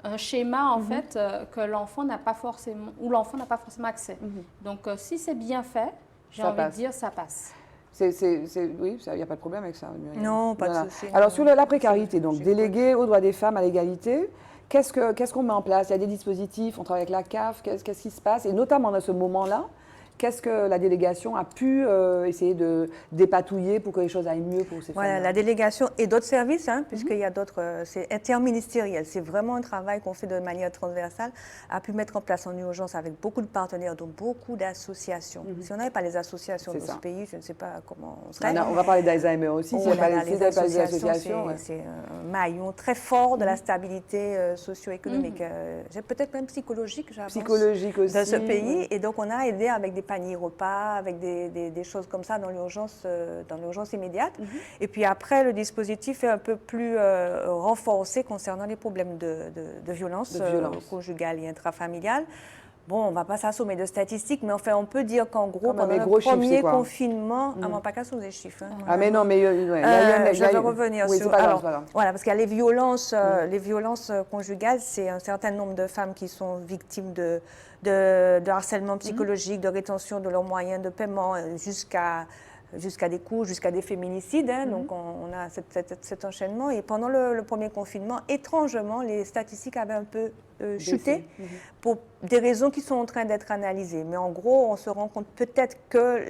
Speaker 2: un schéma, en fait, que l'enfant n'a pas forcément, où l'enfant n'a pas forcément accès. Donc, si c'est bien fait, j'ai envie de dire, ça passe.
Speaker 1: Oui, il n'y a pas de problème avec ça.
Speaker 3: Non, pas de souci.
Speaker 1: Alors, sur la précarité, donc délégué aux droits des femmes, à l'égalité, qu'est-ce qu'on met en place? Il y a des dispositifs, on travaille avec la CAF, qu'est-ce qui se passe? Et notamment dans ce moment-là, qu'est-ce que la délégation a pu essayer de dépatouiller pour que les choses aillent mieux pour ces femmes?
Speaker 3: Voilà, la délégation et d'autres services, puisqu'il y a d'autres, c'est interministériel, c'est vraiment un travail qu'on fait de manière transversale, a pu mettre en place en urgence avec beaucoup de partenaires, donc beaucoup d'associations. Si on n'avait pas les associations dans ce pays, je ne sais pas comment on serait.
Speaker 1: On va parler d'Alzheimer aussi, s'il n'y a pas les associations.
Speaker 3: C'est un maillon très fort de la stabilité socio-économique, peut-être même psychologique, j'avance,
Speaker 1: psychologique aussi,
Speaker 3: de ce pays. Et donc on a aidé avec des paniers repas, avec des choses comme ça dans l'urgence immédiate. Et puis après, le dispositif est un peu plus renforcé concernant les problèmes de violence conjugale et intrafamiliale. Bon, on ne va pas s'assommer de statistiques, mais enfin, on peut dire qu'en gros, pendant le premier confinement, on pas qu'à sous les chiffres.
Speaker 1: Ah, mais non, mais
Speaker 3: je vais revenir sur.
Speaker 1: Alors,
Speaker 3: voilà, parce qu'il y a les violences conjugales, c'est un certain nombre de femmes qui sont victimes de harcèlement psychologique, de rétention de leurs moyens de paiement, jusqu'à des coups, jusqu'à des féminicides. Donc, on a cet enchaînement. Et pendant le premier confinement, étrangement, les statistiques avaient un peu chuté pour des raisons qui sont en train d'être analysées. Mais en gros, on se rend compte peut-être que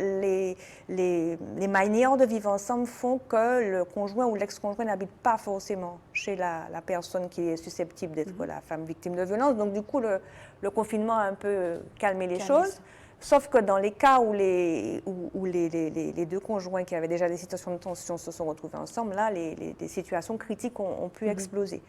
Speaker 3: les manières de vivre ensemble font que le conjoint ou l'ex-conjoint n'habite pas forcément chez la personne qui est susceptible d'être la femme victime de violence. Donc, du coup, le confinement a un peu calmé les choses. Sauf que dans les cas où les deux conjoints qui avaient déjà des situations de tension se sont retrouvés ensemble, là, les situations critiques ont pu exploser.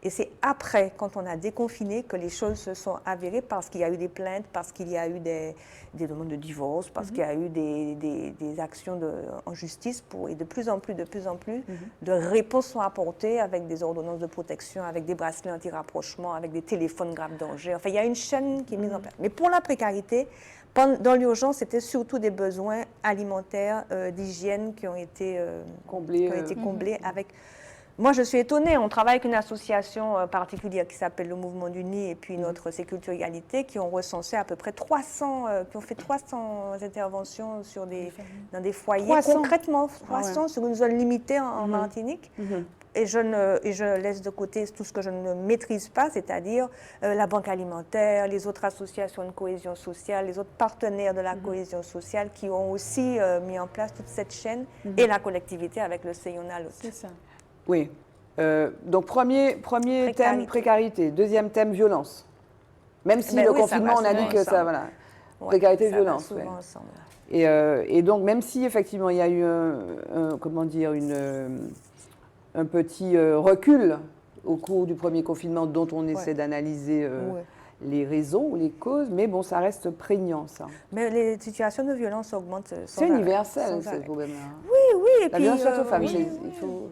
Speaker 3: Et c'est après, quand on a déconfiné, que les choses se sont avérées parce qu'il y a eu des plaintes, parce qu'il y a eu des demandes de divorce, parce qu'il y a eu des actions en justice et de plus en plus de réponses sont apportées avec des ordonnances de protection, avec des bracelets anti-rapprochement, avec des téléphones grave danger. Enfin, il y a une chaîne qui est mise en place. Mais pour la précarité, dans l'urgence, c'était surtout des besoins alimentaires, d'hygiène qui ont été comblés avec... Moi, je suis étonnée. On travaille avec une association particulière qui s'appelle le Mouvement du Nid et puis notre C'est Culture Égalité qui ont recensé à peu près 300, qui ont fait 300 interventions dans des foyers.
Speaker 1: 300.
Speaker 3: Concrètement, 300 sur une zone limitée en Martinique. Et je laisse de côté tout ce que je ne maîtrise pas, c'est-à-dire la banque alimentaire, les autres associations de cohésion sociale, les autres partenaires de la cohésion sociale qui ont aussi mis en place toute cette chaîne et la collectivité avec le CIONAL.
Speaker 2: C'est ça.
Speaker 1: Oui. Donc, premier thème, précarité. Deuxième thème, violence. Même si le confinement, on a dit que ça, voilà. Précarité, violence.
Speaker 3: Ça va souvent ensemble.
Speaker 1: Et donc, même si, effectivement, il y a eu un petit recul au cours du premier confinement dont on essaie d'analyser les raisons ou les causes, mais bon, ça reste prégnant, ça.
Speaker 3: Mais les situations de violence augmentent.
Speaker 1: C'est universel, ce problème-là.
Speaker 3: Oui. Et
Speaker 1: la
Speaker 3: puis,
Speaker 1: violence faite aux femmes,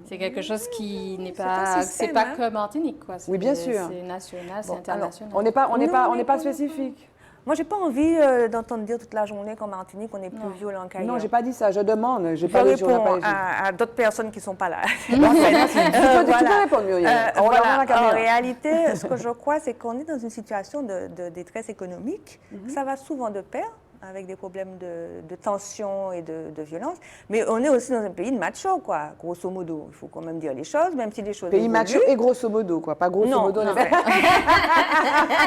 Speaker 2: c'est quelque chose qui n'est pas... C'est pas que Martinique, quoi.
Speaker 1: Oui, bien sûr.
Speaker 2: C'est national, c'est international.
Speaker 1: Alors, on n'est pas spécifique.
Speaker 3: Moi, j'ai pas envie d'entendre dire toute la journée qu'en Martinique, on est plus violent qu'ailleurs.
Speaker 1: Non, j'ai pas dit ça. Je demande.
Speaker 3: Je réponds à d'autres personnes qui sont pas là.
Speaker 1: Tu peux répondre, Muriel.
Speaker 3: En réalité, ce que je crois, c'est qu'on est dans une situation de détresse économique. Ça va souvent de pair avec des problèmes de tension et de violence. Mais on est aussi dans un pays de macho, quoi, grosso modo. Il faut quand même dire les choses, même si les choses...
Speaker 1: Pays macho et grosso modo, quoi. Pas grosso modo.
Speaker 3: Non.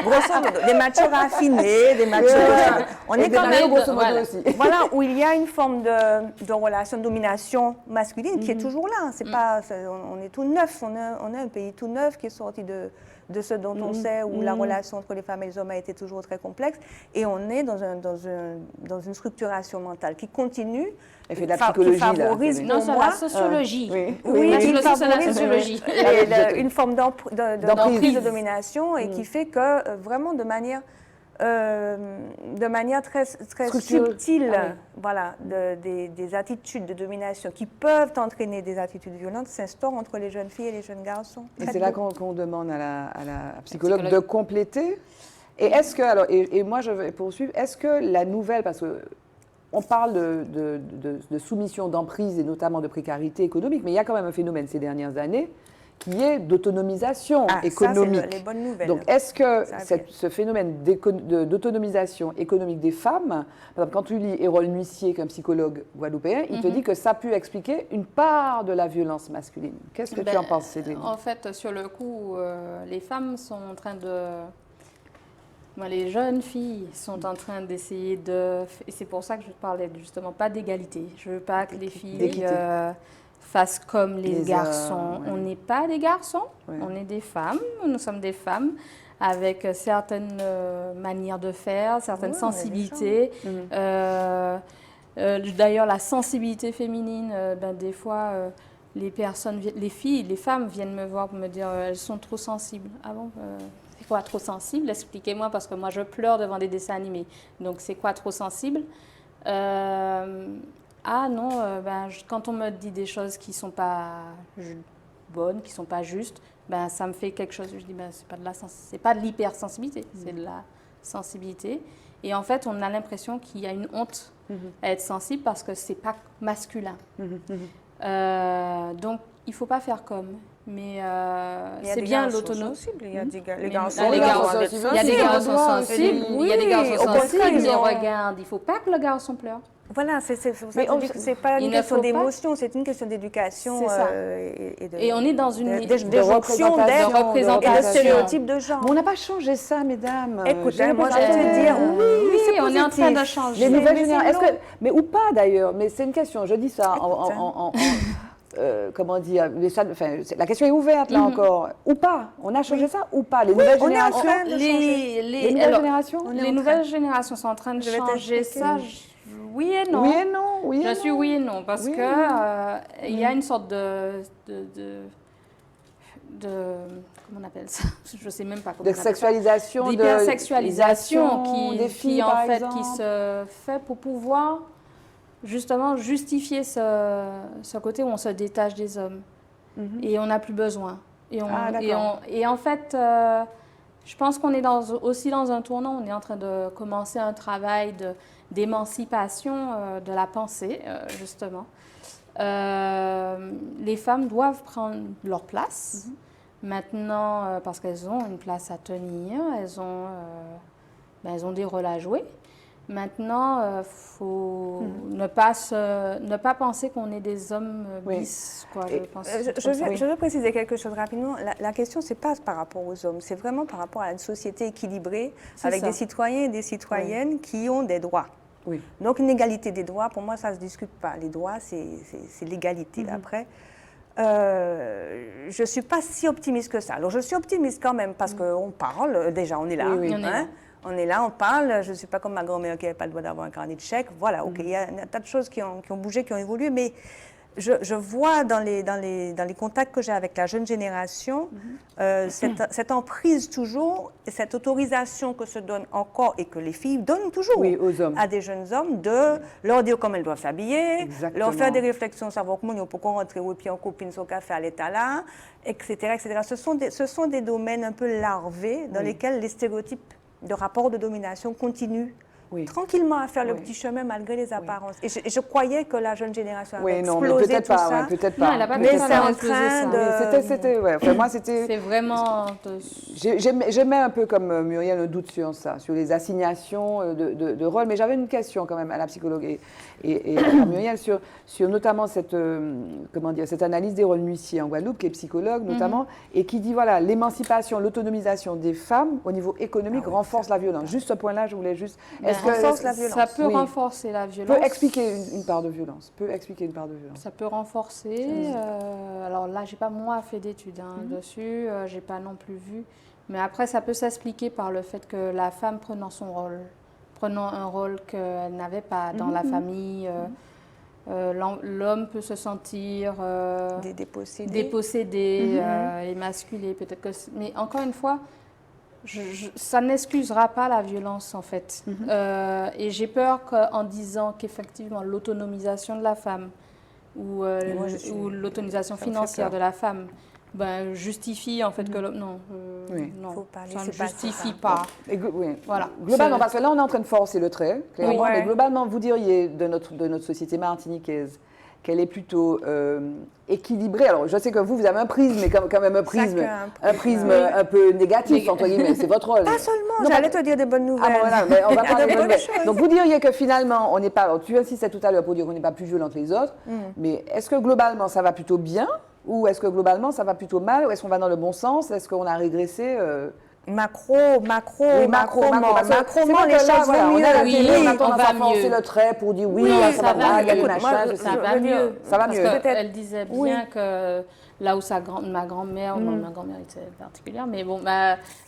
Speaker 3: Grosso modo. Des machos raffinés, des machos... On est quand même...
Speaker 1: grosso modo aussi.
Speaker 3: Voilà, où il y a une forme de relation de domination masculine qui est toujours là. C'est pas, on est tout neuf. On est un pays tout neuf qui est sorti de ce dont on sait, où la relation entre les femmes et les hommes a été toujours très complexe. Et on est dans une structuration mentale qui continue,
Speaker 1: elle fait de la psychologie,
Speaker 3: qui favorise
Speaker 2: là. Non, c'est la sociologie.
Speaker 3: Qui
Speaker 2: favorise la sociologie.
Speaker 3: Une forme d'emprise de domination et qui fait que vraiment de manière très subtile, voilà, des attitudes de domination qui peuvent entraîner des attitudes violentes s'instaurent entre les jeunes filles et les jeunes garçons.
Speaker 1: Et c'est là qu'on demande à la psychologue de compléter. Et est-ce que, alors, et moi je vais poursuivre, est-ce que la nouvelle, parce qu'on parle de soumission, d'emprise et notamment de précarité économique, mais il y a quand même un phénomène ces dernières années qui est d'autonomisation économique.
Speaker 3: Ça, c'est les bonnes nouvelles.
Speaker 1: Donc, est-ce que ce phénomène d'autonomisation économique des femmes, par exemple, quand tu lis Hérol Nuissier, qui est un psychologue guadeloupéen, il te dit que ça a pu expliquer une part de la violence masculine. Qu'est-ce que tu en penses, Cédric?
Speaker 2: En fait, sur le coup, les femmes sont en train de... les jeunes filles sont en train d'essayer de... Et c'est pour ça que je parlais justement pas d'égalité. Je veux pas que les filles fassent comme les garçons. On n'est pas des garçons, on est des femmes. Nous sommes des femmes avec certaines manières de faire, certaines sensibilités. D'ailleurs, la sensibilité féminine, des fois, les femmes viennent me voir pour me dire elles sont trop sensibles. Ah bon c'est quoi trop sensible? Expliquez-moi, parce que moi, je pleure devant des dessins animés. Donc, c'est quoi trop sensible? Ah non, quand on me dit des choses qui ne sont pas bonnes, qui ne sont pas justes, ça me fait quelque chose. Je dis, c'est pas de l'hypersensibilité, c'est de la sensibilité. Et en fait, on a l'impression qu'il y a une honte à être sensible parce que ce n'est pas masculin. Donc, il ne faut pas faire comme. Mais c'est bien l'autonomie.
Speaker 3: Il y a des
Speaker 2: garçons.
Speaker 3: Il y a des garçons
Speaker 2: sensibles. Il y a des garçons sensibles. Mais regarde, il ne faut pas que le garçon pleure.
Speaker 3: Voilà, c'est pas une question d'émotion, c'est une question d'éducation
Speaker 2: et on est dans une
Speaker 3: représentation et de stéréotypes de genre.
Speaker 1: Mais on n'a pas changé ça, mesdames.
Speaker 3: Écoutez, moi je vais te dire, oui,
Speaker 2: on est en train de changer.
Speaker 1: Les nouvelles générations, mais ou pas d'ailleurs, mais c'est une question, je dis ça comment dire, la question est ouverte là encore. Ou pas, on a changé ça ou pas? Les nouvelles générations,
Speaker 2: les nouvelles générations sont en train de changer ça. Oui et non.
Speaker 1: Oui et non.
Speaker 2: Je suis oui et non parce que il y a une sorte de comment on appelle ça? Je sais même pas comment.
Speaker 1: Sexualisation,
Speaker 2: d'hypersexualisation
Speaker 1: des filles,
Speaker 2: qui en fait qui se fait pour pouvoir justement justifier ce côté où on se détache des hommes et on n'a plus besoin. Et en fait, je pense qu'on est aussi dans un tournant. On est en train de commencer un travail d'émancipation de la pensée, justement. Les femmes doivent prendre leur place maintenant parce qu'elles ont une place à tenir, elles ont des rôles à jouer. Maintenant, il faut ne pas penser qu'on est des hommes bis.
Speaker 3: Je veux préciser quelque chose rapidement. La question, ce n'est pas par rapport aux hommes, c'est vraiment par rapport à une société équilibrée avec des citoyens et des citoyennes qui ont des droits.
Speaker 1: Oui.
Speaker 3: Donc, une égalité des droits, pour moi, ça ne se discute pas. Les droits, c'est l'égalité. Après, je ne suis pas si optimiste que ça. Alors, je suis optimiste quand même parce qu'on parle, déjà, on est là. On est là, on parle. Je ne suis pas comme ma grand-mère qui n'avait pas le droit d'avoir un carnet de chèques. Voilà, OK, il y a un tas de choses qui ont bougé, qui ont évolué, mais je vois dans les contacts que j'ai avec la jeune génération cette emprise toujours, cette autorisation que se donne encore et que les filles donnent toujours
Speaker 1: aux hommes.
Speaker 3: À des jeunes hommes de leur dire comment elles doivent s'habiller, leur faire des réflexions, savoir comment pourquoi rentrer au pied en copine son café à l'état là, etc., etc. Ce sont des domaines un peu larvés dans lesquels les stéréotypes de rapport de domination continuent tranquillement à faire le petit chemin malgré les apparences. Et je croyais que la jeune génération avait explosé tout ça.
Speaker 1: Peut-être pas.
Speaker 2: Non, elle a pas
Speaker 3: mais c'est en train de...
Speaker 1: moi, c'était...
Speaker 2: C'est vraiment...
Speaker 1: J'aimais un peu comme Muriel un doute sur ça, sur les assignations de rôles, mais j'avais une question quand même à la psychologue et à Muriel sur notamment cette analyse d'Hérol Nuissier en Guadeloupe, qui est psychologue notamment, et qui dit, voilà, l'émancipation, l'autonomisation des femmes au niveau économique renforce la violence. Juste ce point-là, je voulais juste...
Speaker 3: renforce la violence.
Speaker 2: Ça peut renforcer la violence.
Speaker 1: Peut expliquer une part de violence.
Speaker 2: Ça peut renforcer. Alors là, j'ai pas moi fait d'études dessus. J'ai pas non plus vu. Mais après, ça peut s'expliquer par le fait que la femme prenant un rôle qu'elle n'avait pas dans la famille. L'homme peut se sentir dépossédé, émasculé, peut-être que. Mais encore une fois. Ça n'excusera pas la violence, en fait. Et j'ai peur qu'en disant qu'effectivement, l'autonomisation de la femme ou l'autonomisation financière de la femme justifie, en fait, que l'homme... Non, ça ne justifie pas.
Speaker 1: Voilà. Globalement, parce que là, on est en train de forcer le trait, clairement, mais globalement, vous diriez, de notre société martiniquaise, qu'elle est plutôt équilibrée. Alors, je sais que vous avez un prisme, mais quand même un prisme un peu négatif, entre guillemets. C'est votre rôle.
Speaker 3: Pas seulement, j'allais te dire des bonnes nouvelles.
Speaker 1: Ah, voilà, mais on va parler de bonnes nouvelles. Donc, vous diriez que finalement, on n'est pas... Alors, tu insistais tout à l'heure pour dire qu'on n'est pas plus violent que les autres, mais est-ce que globalement, ça va plutôt bien ou est-ce que globalement, ça va plutôt mal ou est-ce qu'on va dans le bon sens? Est-ce qu'on a régressé
Speaker 3: Macro,
Speaker 1: les choses vont mieux. On a tendance à forcer le trait pour dire oui, ça va mal, il y a des machins.
Speaker 2: Ça va mieux.
Speaker 1: Ça va mieux.
Speaker 2: Elle disait bien que là où ma grand-mère, ma grand-mère était particulière, mais bon,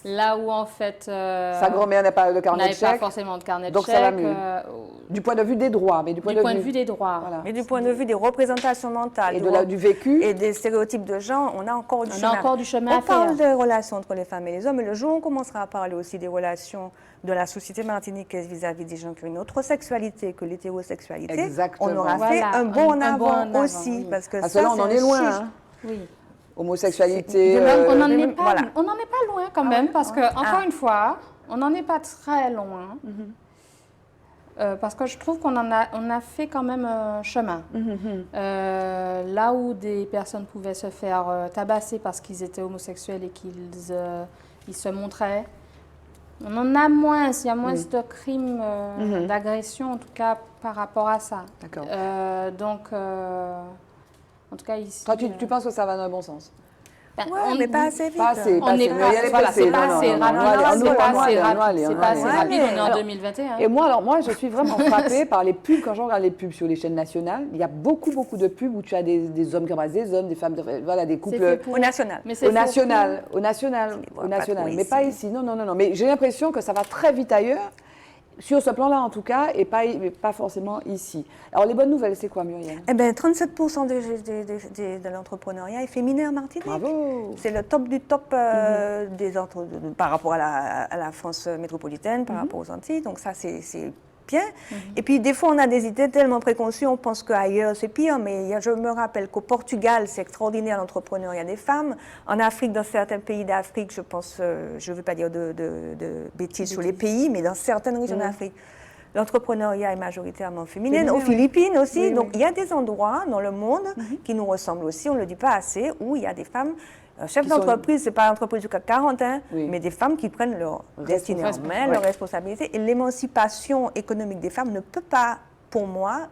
Speaker 2: là où en fait...
Speaker 1: sa grand-mère n'a pas de carnet de chèques.
Speaker 2: N'avait pas forcément de carnet de chèques.
Speaker 1: Donc ça va mieux. Du point de vue des droits, mais
Speaker 2: du point de vue des droits.
Speaker 3: Voilà. Mais du point de vue des représentations mentales.
Speaker 1: Et du vécu.
Speaker 3: Et des stéréotypes de genre, on a encore du chemin.
Speaker 2: On a encore du chemin à faire.
Speaker 3: On parle des relations entre les femmes et les hommes, et le jour où on commencera à parler aussi des relations de la société martiniquaise vis-à-vis des gens qui ont une autre sexualité que l'hétérosexualité, on aura fait un bond en avant aussi. Parce que
Speaker 1: ça, on en est loin.
Speaker 2: Oui.
Speaker 1: Homosexualité.
Speaker 2: On n'en est pas loin quand même, parce que, encore une fois, on n'en est pas très loin. Parce que je trouve qu'on on a fait quand même un chemin. Là où des personnes pouvaient se faire tabasser parce qu'ils étaient homosexuels et qu'ils se montraient, on en a moins, il y a moins de crimes, d'agressions, en tout cas par rapport à ça.
Speaker 1: D'accord.
Speaker 2: En tout cas ici...
Speaker 1: Toi, tu penses que ça va dans le bon sens?
Speaker 3: Mais pas assez vite.
Speaker 1: Pas assez.
Speaker 2: C'est pas assez rapide. C'est pas assez rapide, on est en 2021.
Speaker 1: Et moi, je suis vraiment frappée par les pubs. Quand je regarde les pubs sur les chaînes nationales, il y a beaucoup de pubs où tu as des hommes qui embrassent des hommes, des femmes, voilà, des couples...
Speaker 3: Au national.
Speaker 1: Au national. Mais pas ici. Non. Mais j'ai l'impression que ça va très vite ailleurs. Sur ce plan-là, en tout cas, et pas forcément ici. Alors, les bonnes nouvelles, c'est quoi, Muriel?
Speaker 3: Eh bien, 37% de l'entrepreneuriat est féminin en Martinique.
Speaker 1: Bravo!
Speaker 3: C'est le top du top par rapport à la France métropolitaine, par rapport aux Antilles. Donc ça, c'est bien. Et puis, des fois, on a des idées tellement préconçues, on pense qu'ailleurs, c'est pire. Mais je me rappelle qu'au Portugal, c'est extraordinaire l'entrepreneuriat des femmes. En Afrique, dans certains pays d'Afrique, je pense, je ne veux pas dire de bêtises sur les pays, mais dans certaines régions d'Afrique, l'entrepreneuriat est majoritairement féminin. Aux Philippines aussi. Donc, il y a des endroits dans le monde qui nous ressemblent aussi, on ne le dit pas assez, où il y a des femmes... Chef d'entreprise, ce n'est pas l'entreprise du CAC 40, mais des femmes qui prennent leur destinée en main, leur responsabilité. Et l'émancipation économique des femmes ne peut pas, pour moi,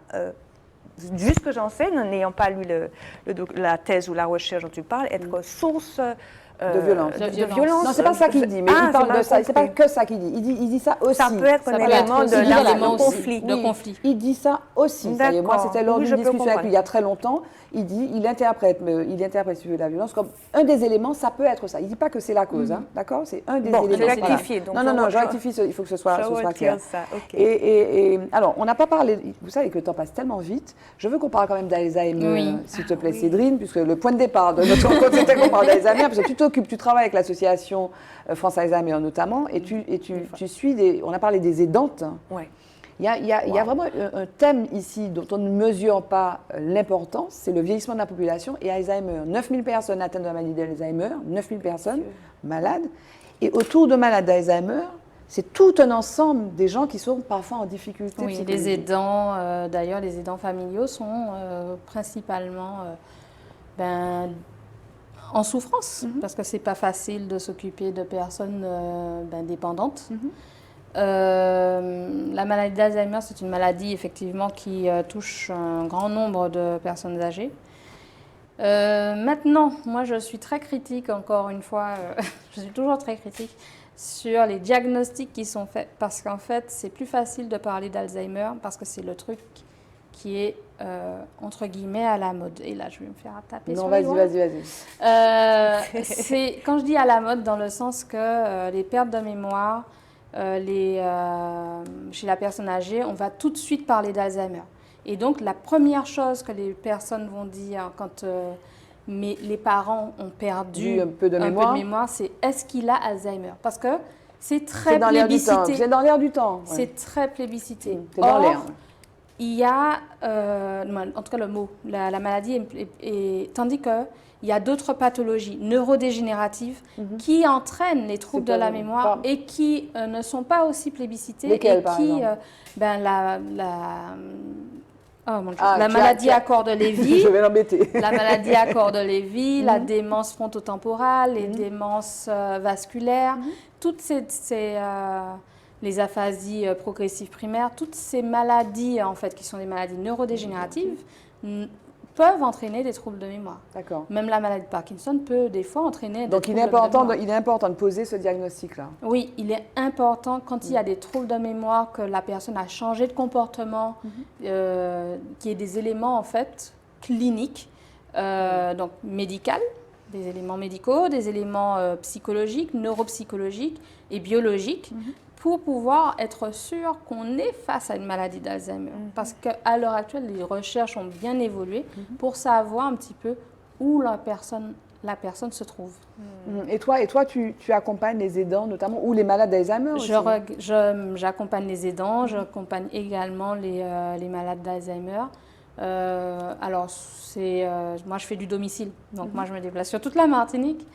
Speaker 3: juste que j'en sais, n'ayant pas lu la thèse ou la recherche dont tu parles, être source
Speaker 1: de violence. Non, c'est pas ça qu'il dit, mais il parle de ça. C'est pas que ça qu'il dit. Il dit ça aussi.
Speaker 3: Ça peut être un élément de conflit.
Speaker 1: Il dit ça aussi. Moi, c'était lors d'une discussion avec lui il y a très longtemps. Il interprète la violence comme un des éléments, ça peut être ça. Il ne dit pas que c'est la cause, d'accord? C'est un des éléments.
Speaker 3: Je rectifie.
Speaker 1: Non, je rectifie, il faut que ce soit clair. Et alors, on n'a pas parlé, vous savez que le temps passe tellement vite, je veux qu'on parle quand même d'Alzheimer, s'il te plaît, Cédrine, puisque le point de départ de notre rencontre, c'était qu'on parle d'Alzheimer, parce que tu travailles avec l'association France Alzheimer notamment, et tu suis on a parlé des aidantes.
Speaker 3: Oui.
Speaker 1: Il y a vraiment un thème ici dont on ne mesure pas l'importance, c'est le vieillissement de la population et Alzheimer. 9000 personnes atteintes de la maladie d'Alzheimer, 9000 personnes malades. Et autour de malades d'Alzheimer, c'est tout un ensemble des gens qui sont parfois en difficulté.
Speaker 2: Oui, les aidants, d'ailleurs, les aidants familiaux sont principalement en souffrance, parce que ce n'est pas facile de s'occuper de personnes dépendantes. La maladie d'Alzheimer, c'est une maladie effectivement qui touche un grand nombre de personnes âgées. Maintenant, moi je suis très critique, encore une fois, je suis toujours très critique sur les diagnostics qui sont faits, parce qu'en fait c'est plus facile de parler d'Alzheimer parce que c'est le truc qui est entre guillemets à la mode. Et là je vais me faire taper sur les doigts.
Speaker 1: Vas-y.
Speaker 2: C'est quand je dis à la mode dans le sens que les pertes de mémoire, chez la personne âgée, on va tout de suite parler d'Alzheimer. Et donc, la première chose que les personnes vont dire quand les parents ont perdu un peu de mémoire, c'est est-ce qu'il a Alzheimer? Parce que c'est très plébiscité.
Speaker 1: C'est dans l'air du temps.
Speaker 2: C'est très plébiscité.
Speaker 1: C'est dans l'air.
Speaker 2: Il y a, en tout cas le mot, la maladie, tandis que il y a d'autres pathologies neurodégénératives qui entraînent les troubles de la mémoire et qui ne sont pas aussi plébiscitées.
Speaker 1: Lesquelles, par exemple?
Speaker 2: Oh mon Dieu. La maladie à corps de Lévy.
Speaker 1: Je vais l'embêter.
Speaker 2: La maladie à corps de Lévy, la démence frontotemporale, les démences vasculaires, toutes les aphasies progressives primaires, toutes ces maladies en fait qui sont des maladies neurodégénératives peuvent entraîner des troubles de mémoire.
Speaker 1: D'accord.
Speaker 2: Même la maladie de Parkinson peut des fois entraîner des troubles de mémoire.
Speaker 1: Il est important de poser ce diagnostic-là.
Speaker 2: Oui, il est important quand il y a des troubles de mémoire, que la personne a changé de comportement, qu'il y ait des éléments en fait cliniques, donc médicaux, des éléments médicaux, des éléments psychologiques, neuropsychologiques et biologiques, pour pouvoir être sûr qu'on est face à une maladie d'Alzheimer. Parce qu'à l'heure actuelle, les recherches ont bien évolué pour savoir un petit peu où la personne se trouve.
Speaker 1: Et toi, tu accompagnes les aidants, notamment, ou les malades d'Alzheimer aussi?
Speaker 2: J'accompagne les aidants, j'accompagne également les malades d'Alzheimer. Alors, moi, je fais du domicile, donc moi, je me déplace sur toute la Martinique.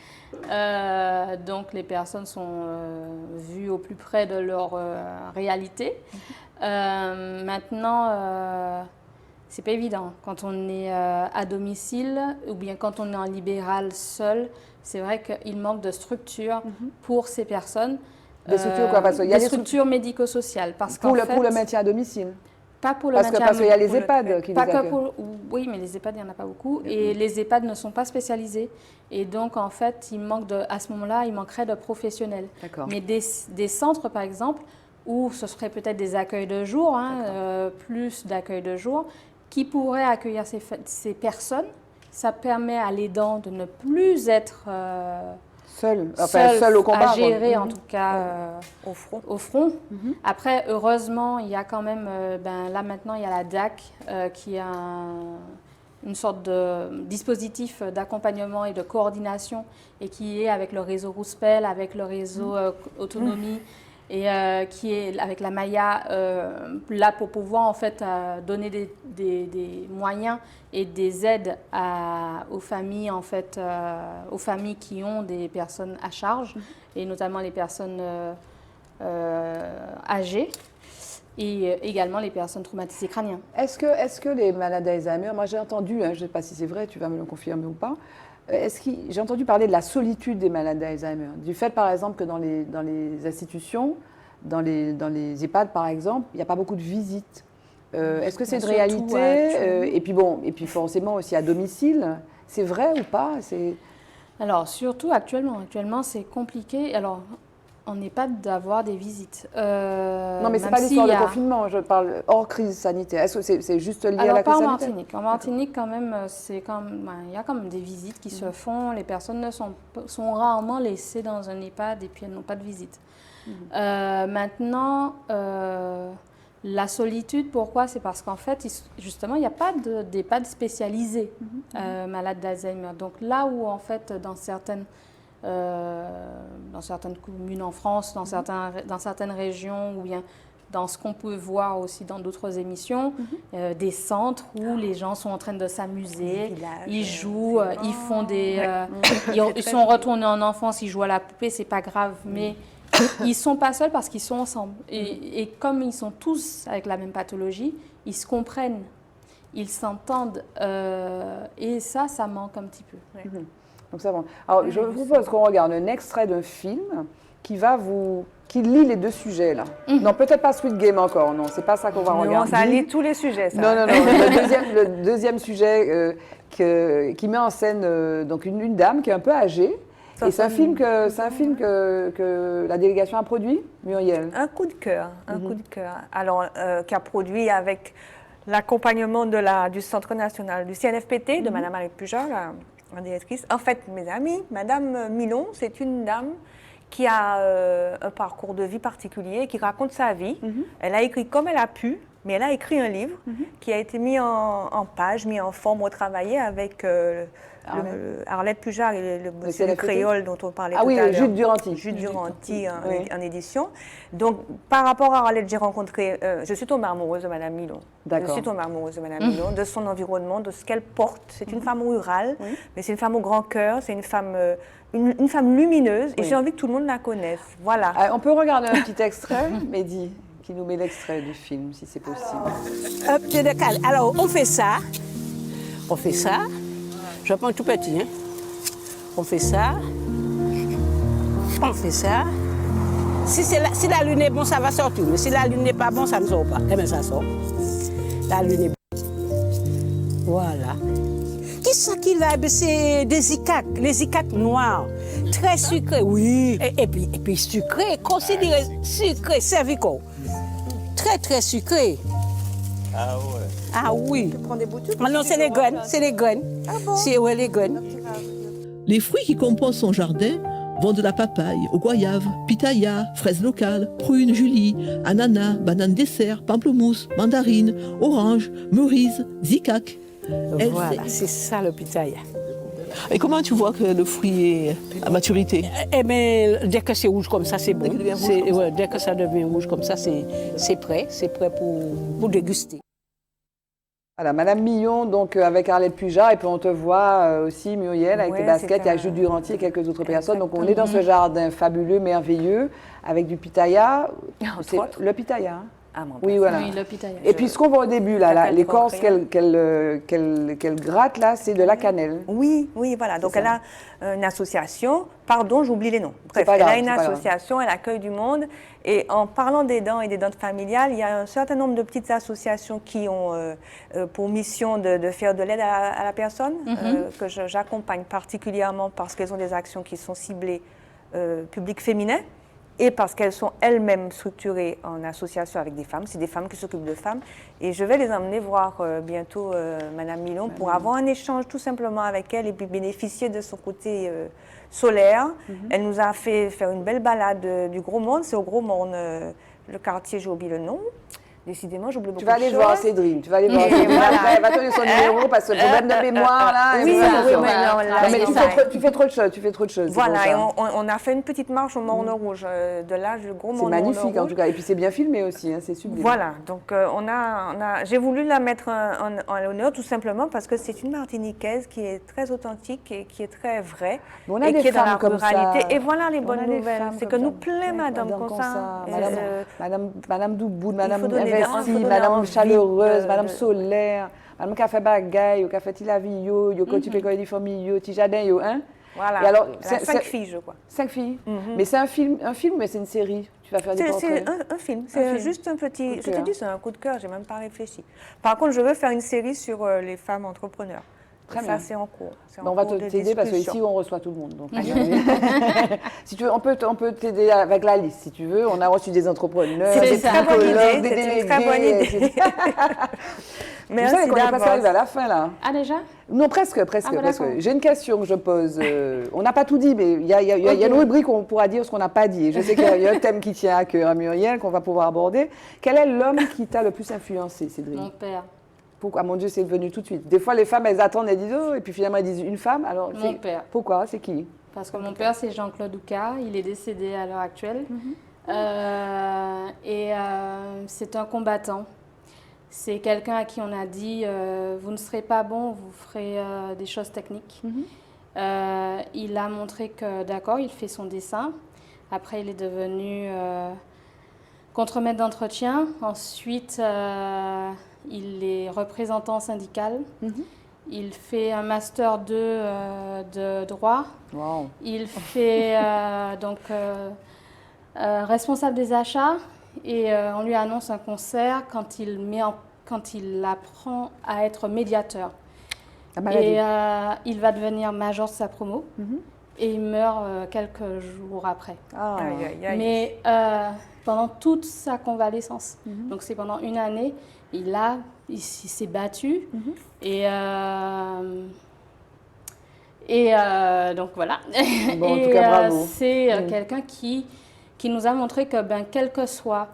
Speaker 2: Donc, les personnes sont vues au plus près de leur réalité. Maintenant, c'est pas évident. Quand on est à domicile ou bien quand on est en libéral seul, c'est vrai qu'il manque de structure pour ces personnes.
Speaker 1: Des structures quoi? Parce qu'il y a
Speaker 2: des structures médico-sociales.
Speaker 1: Pour le maintien à domicile?
Speaker 2: Pas pour le maintien à domicile.
Speaker 1: Parce qu'il y a les EHPAD qui les accueillent.
Speaker 2: Oui, mais les EHPAD, il n'y en a pas beaucoup. Et les EHPAD ne sont pas spécialisés. Et donc, en fait, à ce moment-là, il manquerait de professionnels. Mais des centres, par exemple, où ce serait peut-être des accueils de jour, plus d'accueils de jour, qui pourraient accueillir ces personnes. Ça permet à l'aidant de ne plus être seul au combat, à gérer, en tout cas au front. Après, heureusement, il y a quand même, là maintenant, il y a la DAC qui a une sorte de dispositif d'accompagnement et de coordination et qui est avec le réseau Rouspel, avec le réseau Autonomie, et qui est avec la Maya là pour pouvoir en fait donner des moyens et des aides aux familles en fait aux familles qui ont des personnes à charge et notamment les personnes âgées et également les personnes traumatisées crâniennes.
Speaker 1: Est-ce que les malades d'Alzheimer, moi j'ai entendu, je ne sais pas si c'est vrai, tu vas me le confirmer ou pas, j'ai entendu parler de la solitude des malades d'Alzheimer, du fait par exemple que dans les institutions, dans les EHPAD par exemple, il n'y a pas beaucoup de visites. Est-ce que c'est une réalité et puis forcément aussi à domicile, c'est vrai ou pas?
Speaker 2: Alors surtout actuellement c'est compliqué. Alors on n'est pas d'avoir des visites.
Speaker 1: Non, mais ce n'est pas l'histoire de confinement, je parle hors crise sanitaire. Est-ce que c'est juste lié à la crise sanitaire?
Speaker 2: En Martinique. En Martinique, quand même, il y a quand même des visites qui se font. Les personnes sont rarement laissées dans un EHPAD et puis elles n'ont pas de visite. Maintenant, la solitude, pourquoi? C'est parce qu'en fait, justement, il n'y a pas d'EHPAD spécialisé malades d'Alzheimer. Donc là où, en fait, dans certaines communes en France, dans certaines régions, ou bien dans ce qu'on peut voir aussi dans d'autres émissions, des centres où les gens sont en train de s'amuser, ils jouent, ils font ils sont retournés en enfance, ils jouent à la poupée, c'est pas grave, mais ils sont pas seuls parce qu'ils sont ensemble. Et comme ils sont tous avec la même pathologie, ils se comprennent, ils s'entendent, et ça manque un petit peu.
Speaker 1: Donc ça va. Alors, je vous propose qu'on regarde un extrait d'un film qui lie les deux sujets là. Non, peut-être pas Squid Game encore, non, c'est pas ça qu'on va regarder.
Speaker 3: Ça lie tous les sujets, ça.
Speaker 1: Non. Le deuxième sujet qui met en scène donc une dame qui est un peu âgée. Et c'est un film que la délégation a produit, Muriel.
Speaker 3: Un coup de cœur, Alors, qui a produit avec l'accompagnement du Centre national du CNFPT, de Mme Arlette Pujol, la directrice. En fait, mes amis, Mme Milon, c'est une dame qui a un parcours de vie particulier, qui raconte sa vie. Elle a écrit comme elle a pu, mais elle a écrit un livre qui a été mis en page, mis en forme, retravaillé avec Arlette Pujol et le monsieur de créole dont on parlait tout à l'heure.
Speaker 1: Ah oui, Jude Duranty.
Speaker 3: Jude Duranty en édition. Donc, par rapport à Arlette, j'ai rencontré, je suis tombée amoureuse de Mme Milon.
Speaker 1: D'accord.
Speaker 3: Je suis tombée amoureuse de Mme Milon, de son environnement, de ce qu'elle porte. C'est une femme rurale, mais c'est une femme au grand cœur, c'est une femme lumineuse, et j'ai envie que tout le monde la connaisse. Voilà.
Speaker 1: On peut regarder un petit extrait, Mehdi, qui nous met l'extrait du film, si c'est possible.
Speaker 4: Hop, je décale. Alors, on fait ça. On fait ça. Je prends tout petit. Hein. On fait ça. On fait ça. Si la lune est bonne, ça va sortir. Mais si la lune n'est pas bonne, ça ne sort pas. Eh bien, ça sort. La lune est bonne. Voilà. Qui ça qui là? C'est des icaques, les icaques noirs. Très sucrés, oui. Et puis sucré, considéré sucré, cervical. Très, très sucré.
Speaker 5: Ah ouais.
Speaker 4: Ah oui.
Speaker 3: Tu prends des boutures?
Speaker 4: Ah non, c'est les graines, c'est les graines.
Speaker 3: Ah bon?
Speaker 4: C'est ouais, les graines.
Speaker 6: Les fruits qui composent son jardin vont de la papaye au goyave, pitaya, fraise locale, prune, julie, ananas, banane dessert, pamplemousse, mandarine, orange, cerise, zicaque.
Speaker 4: Voilà, c'est ça le pitaya.
Speaker 6: Et comment tu vois que le fruit est à maturité?
Speaker 4: Eh bien, dès que c'est rouge comme ça, c'est bon.
Speaker 6: Dès qu'il devient rouge comme
Speaker 4: Ouais, dès que ça devient rouge comme ça, c'est prêt pour déguster.
Speaker 1: Voilà, Madame Millon, donc avec Arlette Pujard, et puis on te voit aussi, Muriel, avec
Speaker 3: Ouais,
Speaker 1: tes baskets, il y a
Speaker 3: c'est
Speaker 1: Jules Durantier et quelques autres personnes. Donc on est dans ce jardin fabuleux, merveilleux, avec du pitaya.
Speaker 3: Entre
Speaker 1: C'est
Speaker 3: autres.
Speaker 1: le pitaya, hein?
Speaker 3: Ah, mon
Speaker 1: Oui,
Speaker 3: Dieu.
Speaker 1: voilà.
Speaker 2: Oui, le pitaya.
Speaker 1: Et puis ce qu'on voit au début, là,
Speaker 3: J'appelle
Speaker 1: l'écorce
Speaker 3: Concréa.
Speaker 1: qu'elle gratte, là, c'est de la cannelle.
Speaker 3: Oui, oui, voilà. Donc,
Speaker 1: ça.
Speaker 3: elle a une association. Pardon, j'oublie les noms. Bref,
Speaker 1: pas
Speaker 3: elle
Speaker 1: grave,
Speaker 3: a une
Speaker 1: c'est pas grave.
Speaker 3: association, elle accueille du monde. Et en parlant des dents et des dents familiales, il y a un certain nombre de petites associations qui ont pour mission de faire de l'aide à la personne, que j'accompagne particulièrement parce qu'elles ont des actions qui sont ciblées public féminin. Et parce qu'elles sont elles-mêmes structurées en association avec des femmes. C'est des femmes qui s'occupent de femmes. Et je vais les emmener voir bientôt Madame Millon pour avoir un échange tout simplement avec elle et puis bénéficier de son côté solaire. Elle nous a fait faire une belle balade du Gros Monde. C'est au Gros Monde, le quartier, j'ai oublié le nom. Décidément, j'oublie beaucoup
Speaker 1: Tu vas
Speaker 3: de
Speaker 1: aller
Speaker 3: choses.
Speaker 1: voir Cédrine, tu vas aller voir
Speaker 3: Et
Speaker 1: Cédrine.
Speaker 3: voilà.
Speaker 1: Après, elle va te donner son numéro parce que le problème de mémoire, là...
Speaker 3: Oui,
Speaker 1: elle va
Speaker 3: oui,
Speaker 1: faire
Speaker 3: mais
Speaker 1: ça.
Speaker 3: non, là,
Speaker 1: Non, mais
Speaker 3: c'est
Speaker 1: tu fais trop de choses, tu fais trop de choses. c'est
Speaker 3: Voilà,
Speaker 1: pour
Speaker 3: et
Speaker 1: ça.
Speaker 3: on a fait une petite marche au Morne Rouge, de là, le Gros
Speaker 1: C'est
Speaker 3: Morne
Speaker 1: magnifique en
Speaker 3: Rouge.
Speaker 1: tout cas. Et puis c'est bien filmé aussi, hein, c'est sublime.
Speaker 3: Voilà, donc j'ai voulu la mettre en l'honneur tout simplement parce que c'est une Martiniquaise qui est très authentique et qui est très vraie
Speaker 1: Mais on a
Speaker 3: et
Speaker 1: des
Speaker 3: qui est dans
Speaker 1: femmes
Speaker 3: la
Speaker 1: comme
Speaker 3: ruralité.
Speaker 1: ça.
Speaker 3: Et voilà les
Speaker 1: On a
Speaker 3: bonnes
Speaker 1: des
Speaker 3: nouvelles,
Speaker 1: femmes
Speaker 3: c'est
Speaker 1: comme
Speaker 3: que nous
Speaker 1: ça.
Speaker 3: plein madame comme ça.
Speaker 1: Madame Douboud, Madame
Speaker 3: faut donner-
Speaker 1: Investie,
Speaker 3: il faut donner
Speaker 1: Madame
Speaker 3: envie
Speaker 1: Chaleureuse,
Speaker 3: de-
Speaker 1: Madame Solaire, Madame Café Bagaille, au Café Tilavi, yo tu peux des familles, yo, ti jardin, yo, hein.
Speaker 3: Voilà,
Speaker 1: Et alors,
Speaker 3: elle a
Speaker 1: c'est-
Speaker 3: 5 filles je crois.
Speaker 1: 5 filles. Mais c'est un film, mais c'est une série. Tu vas faire des
Speaker 3: C'est
Speaker 1: portraits.
Speaker 3: un film,
Speaker 1: Un
Speaker 3: c'est
Speaker 1: film.
Speaker 3: juste un petit,
Speaker 1: Coup de
Speaker 3: je t'ai
Speaker 1: cœur.
Speaker 3: dit c'est un coup de cœur, j'ai même pas réfléchi. Par contre je veux faire une série sur les femmes entrepreneurs.
Speaker 1: Très
Speaker 3: ça
Speaker 1: bien.
Speaker 3: c'est en cours. C'est en
Speaker 1: On va
Speaker 3: cours de
Speaker 1: t'aider parce
Speaker 3: discussion.
Speaker 1: qu'ici on reçoit tout le monde. Donc, si tu veux, on peut t'aider avec la liste si tu veux. On a reçu des entrepreneurs,
Speaker 3: C'est
Speaker 1: des
Speaker 3: une très bonne
Speaker 1: psychologues,
Speaker 3: idée,
Speaker 1: des
Speaker 3: c'est une très bonne
Speaker 1: délégués,
Speaker 3: idée.
Speaker 1: etc. Vous
Speaker 3: Merci
Speaker 1: savez qu'on est presque
Speaker 3: d'avance.
Speaker 1: arrivé à la fin là.
Speaker 2: Ah, déjà?
Speaker 1: Non, presque.
Speaker 2: Ah, bah, d'accord.
Speaker 1: J'ai une question que je pose. On n'a pas tout dit, mais il y a une rubrique où on pourra dire ce qu'on n'a pas dit. Et je sais qu'il y a un thème qui tient à cœur à Muriel, qu'on va pouvoir aborder. Quel est l'homme qui t'a le plus influencé, Cédric?
Speaker 2: Mon père.
Speaker 1: Pourquoi? Mon Dieu, c'est venu tout de suite. Des fois, les femmes, elles attendent, elles disent oh, et puis finalement, elles disent une femme. Alors,
Speaker 2: Mon père.
Speaker 1: Pourquoi? C'est qui?
Speaker 2: Parce que mon père, c'est Jean-Claude Douka. Il est décédé à l'heure actuelle. C'est un combattant. C'est quelqu'un à qui on a dit vous ne serez pas bon, vous ferez des choses techniques. Il a montré que, d'accord, il fait son dessin. Après, il est devenu contremaître d'entretien. Ensuite, il est représentant syndical. Il fait un master 2 de droit.
Speaker 1: Wow.
Speaker 2: Il fait responsable des achats et on lui annonce un concert quand il apprend à être médiateur.
Speaker 1: La maladie.
Speaker 2: Et il va devenir major de sa promo et il meurt quelques jours après.
Speaker 1: Ah.
Speaker 3: Aïe, aïe, aïe.
Speaker 2: Mais pendant toute sa convalescence, donc c'est pendant une année, il s'est battu donc voilà.
Speaker 1: Bon, en tout cas, bravo.
Speaker 2: C'est quelqu'un qui nous a montré que quel que soit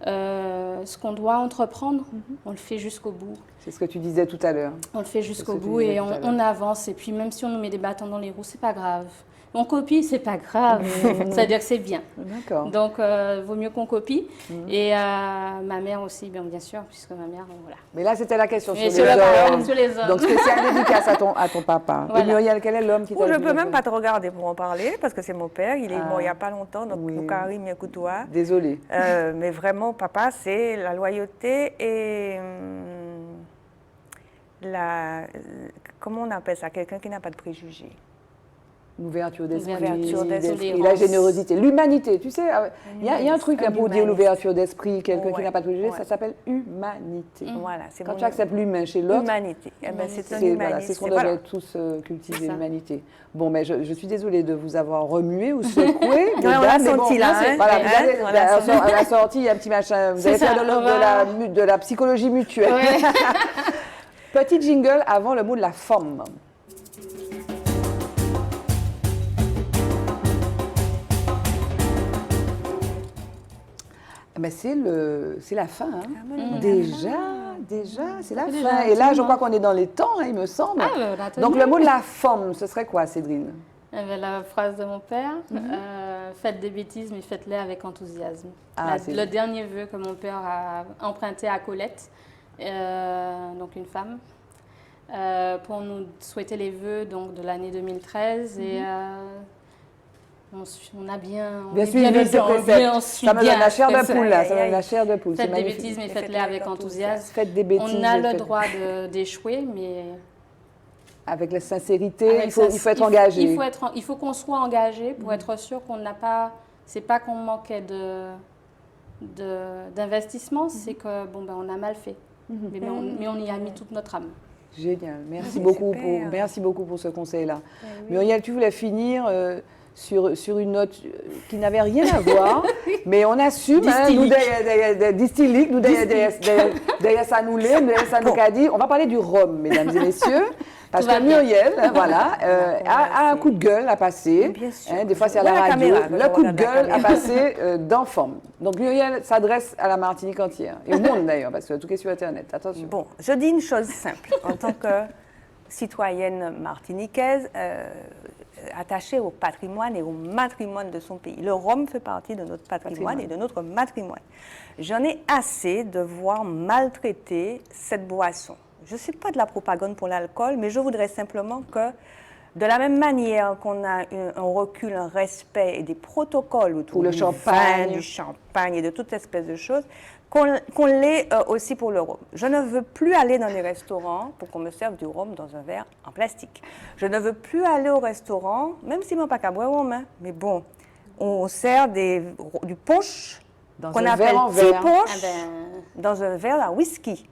Speaker 2: ce qu'on doit entreprendre, on le fait jusqu'au bout.
Speaker 1: C'est ce que tu disais tout à l'heure.
Speaker 2: On le fait jusqu'au
Speaker 1: ce que tu
Speaker 2: bout
Speaker 1: disais
Speaker 2: et
Speaker 1: tout à l'heure.
Speaker 2: on avance. Et puis même si on nous met des bâtons dans les roues, c'est pas grave. On copie, c'est pas grave. C'est-à-dire que c'est bien.
Speaker 1: D'accord.
Speaker 2: Donc, vaut mieux qu'on copie. Et ma mère aussi, bien sûr, puisque ma mère, voilà.
Speaker 1: Mais là, c'était la question
Speaker 2: Et
Speaker 1: sur les hommes.
Speaker 2: sur les hommes.
Speaker 1: Donc, spéciale dédicace à ton papa.
Speaker 2: Voilà.
Speaker 1: Et Muriel, quel est l'homme qui t'a
Speaker 3: Je ne
Speaker 1: dit
Speaker 3: peux même pas te regarder pour en parler, parce que c'est mon père. Il est mort il n'y a pas longtemps, donc
Speaker 1: Oui.
Speaker 3: Karim, écoute-toi.
Speaker 1: Désolée.
Speaker 3: Mais vraiment, papa, c'est la loyauté et comment on appelle ça? Quelqu'un qui n'a pas de préjugés.
Speaker 1: L'ouverture d'esprit,
Speaker 3: L'ouverture d'esprit.
Speaker 1: la générosité, l'humanité. Tu sais, il y a un truc là, pour dire
Speaker 3: Humaniste.
Speaker 1: l'ouverture d'esprit, quelqu'un qui
Speaker 3: Ouais,
Speaker 1: n'a pas de préjugés,
Speaker 3: ouais.
Speaker 1: ça s'appelle humanité.
Speaker 3: Voilà, c'est
Speaker 1: Quand
Speaker 3: mon
Speaker 1: tu acceptes l'humain chez l'autre,
Speaker 3: humanité. Eh ben, c'est un
Speaker 1: c'est
Speaker 3: humaniste.
Speaker 1: ce qu'on
Speaker 3: et
Speaker 1: devrait
Speaker 3: voilà.
Speaker 1: tous cultiver,
Speaker 2: C'est ça.
Speaker 1: l'humanité. Bon, mais je suis désolée de vous avoir remué ou secoué.
Speaker 3: Ouais, on l'a senti là. Hein?
Speaker 1: Voilà, vous avez,
Speaker 3: On l'a senti.
Speaker 1: à la sortie, il y a un petit machin. Vous allez
Speaker 2: C'est
Speaker 1: faire
Speaker 2: ça,
Speaker 1: de la psychologie mutuelle.
Speaker 2: Ouais.
Speaker 1: Petit jingle avant le mot de la femme. Ben c'est la fin. Hein. Déjà, c'est la
Speaker 2: Déjà,
Speaker 1: fin. Et là, je
Speaker 2: absolument.
Speaker 1: crois qu'on est dans les temps, hein, il me semble.
Speaker 2: Ah, ben, on a tenu.
Speaker 1: Donc, le mot de la femme, ce serait quoi, Cédrine?
Speaker 2: Eh ben, la phrase de mon père, faites des bêtises, mais faites-les avec enthousiasme.
Speaker 1: Ah, c'est
Speaker 2: Le dernier vœu que mon père a emprunté à Colette, donc une femme, pour nous souhaiter les vœux donc, de l'année 2013. Et on a bien...
Speaker 1: Bien
Speaker 2: est
Speaker 1: sûr,
Speaker 2: bien
Speaker 1: il
Speaker 2: dedans, on suit
Speaker 1: ça me donne
Speaker 2: bien.
Speaker 1: la chair de
Speaker 2: C'est
Speaker 1: poule,
Speaker 2: ça.
Speaker 1: là. Ça me donne la chair de poule.
Speaker 2: Faites
Speaker 1: C'est
Speaker 2: des
Speaker 1: magnifique.
Speaker 2: bêtises, mais faites-les avec enthousiasme.
Speaker 1: Faites des bêtises.
Speaker 2: On a
Speaker 1: mais
Speaker 2: le
Speaker 1: faites-
Speaker 2: droit d'échouer, mais...
Speaker 1: Avec la sincérité,
Speaker 2: Avec
Speaker 1: il faut
Speaker 2: ça,
Speaker 1: être engagé.
Speaker 2: Il faut qu'on soit engagé pour être sûr qu'on n'a pas... C'est pas qu'on manquait d'investissement, c'est que bon, ben, on a mal fait. Mais on y a mis toute notre âme.
Speaker 1: Génial. Merci
Speaker 3: C'est
Speaker 1: beaucoup,
Speaker 3: super.
Speaker 1: merci beaucoup pour ce conseil-là. Muriel, tu voulais finir sur une note qui n'avait rien à voir, mais on assume, hein, nous, distillique, nous, derrière ça nous l'est, derrière ça nous qu'a dit. On va parler du rhum, mesdames et messieurs, parce
Speaker 2: Tout va
Speaker 1: que
Speaker 2: bien.
Speaker 1: Muriel, hein, voilà, a un coup de gueule à passer.
Speaker 3: Bien sûr.
Speaker 1: Hein, des fois, c'est à
Speaker 3: Où est
Speaker 1: la
Speaker 3: la
Speaker 1: radio.
Speaker 3: caméra?
Speaker 1: Le
Speaker 3: Je
Speaker 1: coup de
Speaker 3: regarde la
Speaker 1: gueule à
Speaker 3: caméra.
Speaker 1: passer d'enfant. Donc, Muriel s'adresse à la Martinique entière, et au monde d'ailleurs, parce que tout est sur Internet. Attention.
Speaker 3: Bon, je dis une chose simple. En tant que citoyenne martiniquaise, attachée au patrimoine et au matrimoine de son pays. Le rhum fait partie de notre patrimoine et de notre matrimoine. J'en ai assez de voir maltraiter cette boisson. Je ne suis pas de la propagande pour l'alcool, mais je voudrais simplement que, de la même manière qu'on a un recul, un respect et des protocoles autour
Speaker 1: Pour le
Speaker 3: du
Speaker 1: champagne.
Speaker 3: vin, du champagne et de toute espèce de choses, qu'on l'ait aussi pour le rhum. Je ne veux plus aller dans les restaurants pour qu'on me serve du rhum dans un verre en plastique. Je ne veux plus aller au restaurant, même si mon pas qu'à boire rhum, hein, mais bon, on sert du punch
Speaker 1: Dans
Speaker 3: qu'on
Speaker 1: un
Speaker 3: appelle
Speaker 1: verre en
Speaker 3: petit
Speaker 1: verre.
Speaker 3: punch
Speaker 2: Ah ben,
Speaker 3: dans un verre à whisky.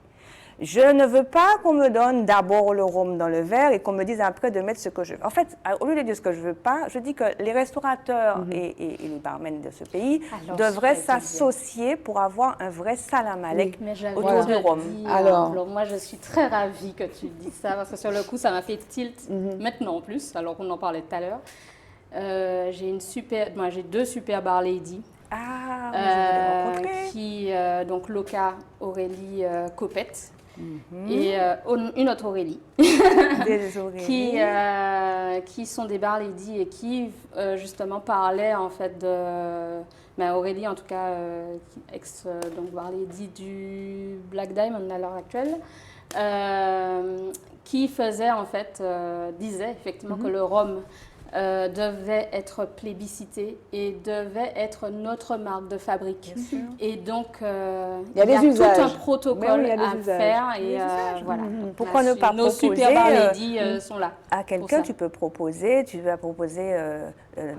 Speaker 3: Je ne veux pas qu'on me donne d'abord le rhum dans le verre et qu'on me dise après de mettre ce que je veux. En fait, au lieu de dire ce que je veux pas, je dis que les restaurateurs et les barmen de ce pays
Speaker 2: Alors,
Speaker 3: devraient
Speaker 2: je vais te dire.
Speaker 3: s'associer pour avoir un vrai salam alek
Speaker 2: mais j'avais
Speaker 3: autour
Speaker 2: envie
Speaker 3: du
Speaker 2: de
Speaker 3: rhum.
Speaker 2: dire,
Speaker 1: Alors.
Speaker 2: moi, je suis très ravie que tu dises ça, parce que sur le coup, ça m'a fait tilt maintenant en plus, alors qu'on en parlait tout à l'heure. J'ai deux super bar ladies.
Speaker 3: Ah, oui, je voulais rencontrer.
Speaker 2: Qui, donc Loca, Aurélie, Copette, et une autre Aurélie,
Speaker 3: Des Aurélie.
Speaker 2: qui sont des bar ladies et qui justement parlaient en fait de... Aurélie en tout cas, donc bar lady du Black Diamond à l'heure actuelle, qui faisait en fait, disait effectivement que le rhum devait être plébiscité et devait être notre marque de fabrique. Et donc,
Speaker 1: Il y a des
Speaker 2: tout
Speaker 1: usages.
Speaker 2: un protocole
Speaker 1: Mais oui, il y a des
Speaker 2: à
Speaker 1: usages.
Speaker 2: faire. Et voilà.
Speaker 3: Pourquoi ne pas
Speaker 2: nos
Speaker 3: proposer,
Speaker 2: super bar ladies sont là.
Speaker 3: À
Speaker 2: pour
Speaker 3: quelqu'un,
Speaker 2: ça.
Speaker 3: tu vas proposer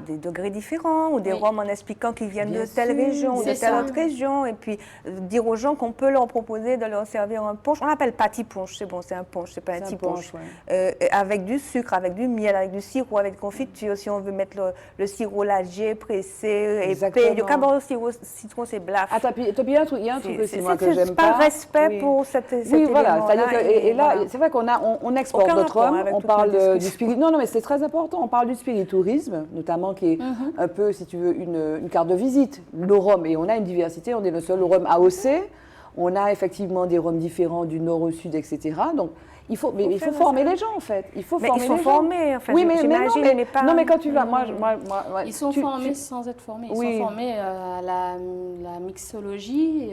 Speaker 3: des degrés différents ou des
Speaker 2: Oui.
Speaker 3: rhums en expliquant qu'ils viennent
Speaker 1: Bien
Speaker 3: de telle
Speaker 1: sûr,
Speaker 3: région ou de
Speaker 2: c'est
Speaker 3: telle
Speaker 2: ça.
Speaker 3: autre région. Et puis dire aux gens qu'on peut leur proposer de leur servir un punch. On l'appelle pâtis punch, c'est bon, c'est un punch, c'est pas un
Speaker 1: C'est un
Speaker 3: petit
Speaker 1: punch,
Speaker 3: punch.
Speaker 1: ouais.
Speaker 3: Avec du sucre, avec du miel, avec du sirop, avec confiture. Si on veut mettre le sirop lagier, pressé,
Speaker 1: Exactement.
Speaker 3: épais. Le cabaret au sirop citron, c'est blaf.
Speaker 1: Ah, puis il y a un truc aussi, moi, que
Speaker 3: C'est
Speaker 1: j'aime
Speaker 3: pas
Speaker 1: pas.
Speaker 3: le respect
Speaker 1: Oui.
Speaker 3: pour cet
Speaker 1: Oui, voilà.
Speaker 3: élément-là.
Speaker 1: C'est-à-dire que, et là,
Speaker 3: voilà.
Speaker 1: c'est vrai on exporte
Speaker 3: Aucun
Speaker 1: notre
Speaker 3: rapport
Speaker 1: rhum,
Speaker 3: avec
Speaker 1: on
Speaker 3: toute
Speaker 1: parle
Speaker 3: la
Speaker 1: du
Speaker 3: discussion.
Speaker 1: spirit. Non, mais c'est très important. On parle du spiritourisme, notamment, qui est un peu, si tu veux, une carte de visite. Le rhum, et on a une diversité. On est le seul rhum AOC. On a effectivement des rhums différents du nord au sud, etc. Donc, Il faut former les gens, en fait. Il faut
Speaker 3: Mais
Speaker 1: former
Speaker 3: ils sont
Speaker 1: les gens.
Speaker 3: formés, en fait.
Speaker 1: Oui, mais non,
Speaker 3: j'imagine, mais pas...
Speaker 1: non, mais quand tu vas,
Speaker 2: Ils sont formés sans être formés. Ils
Speaker 1: Oui.
Speaker 2: sont formés à la mixologie,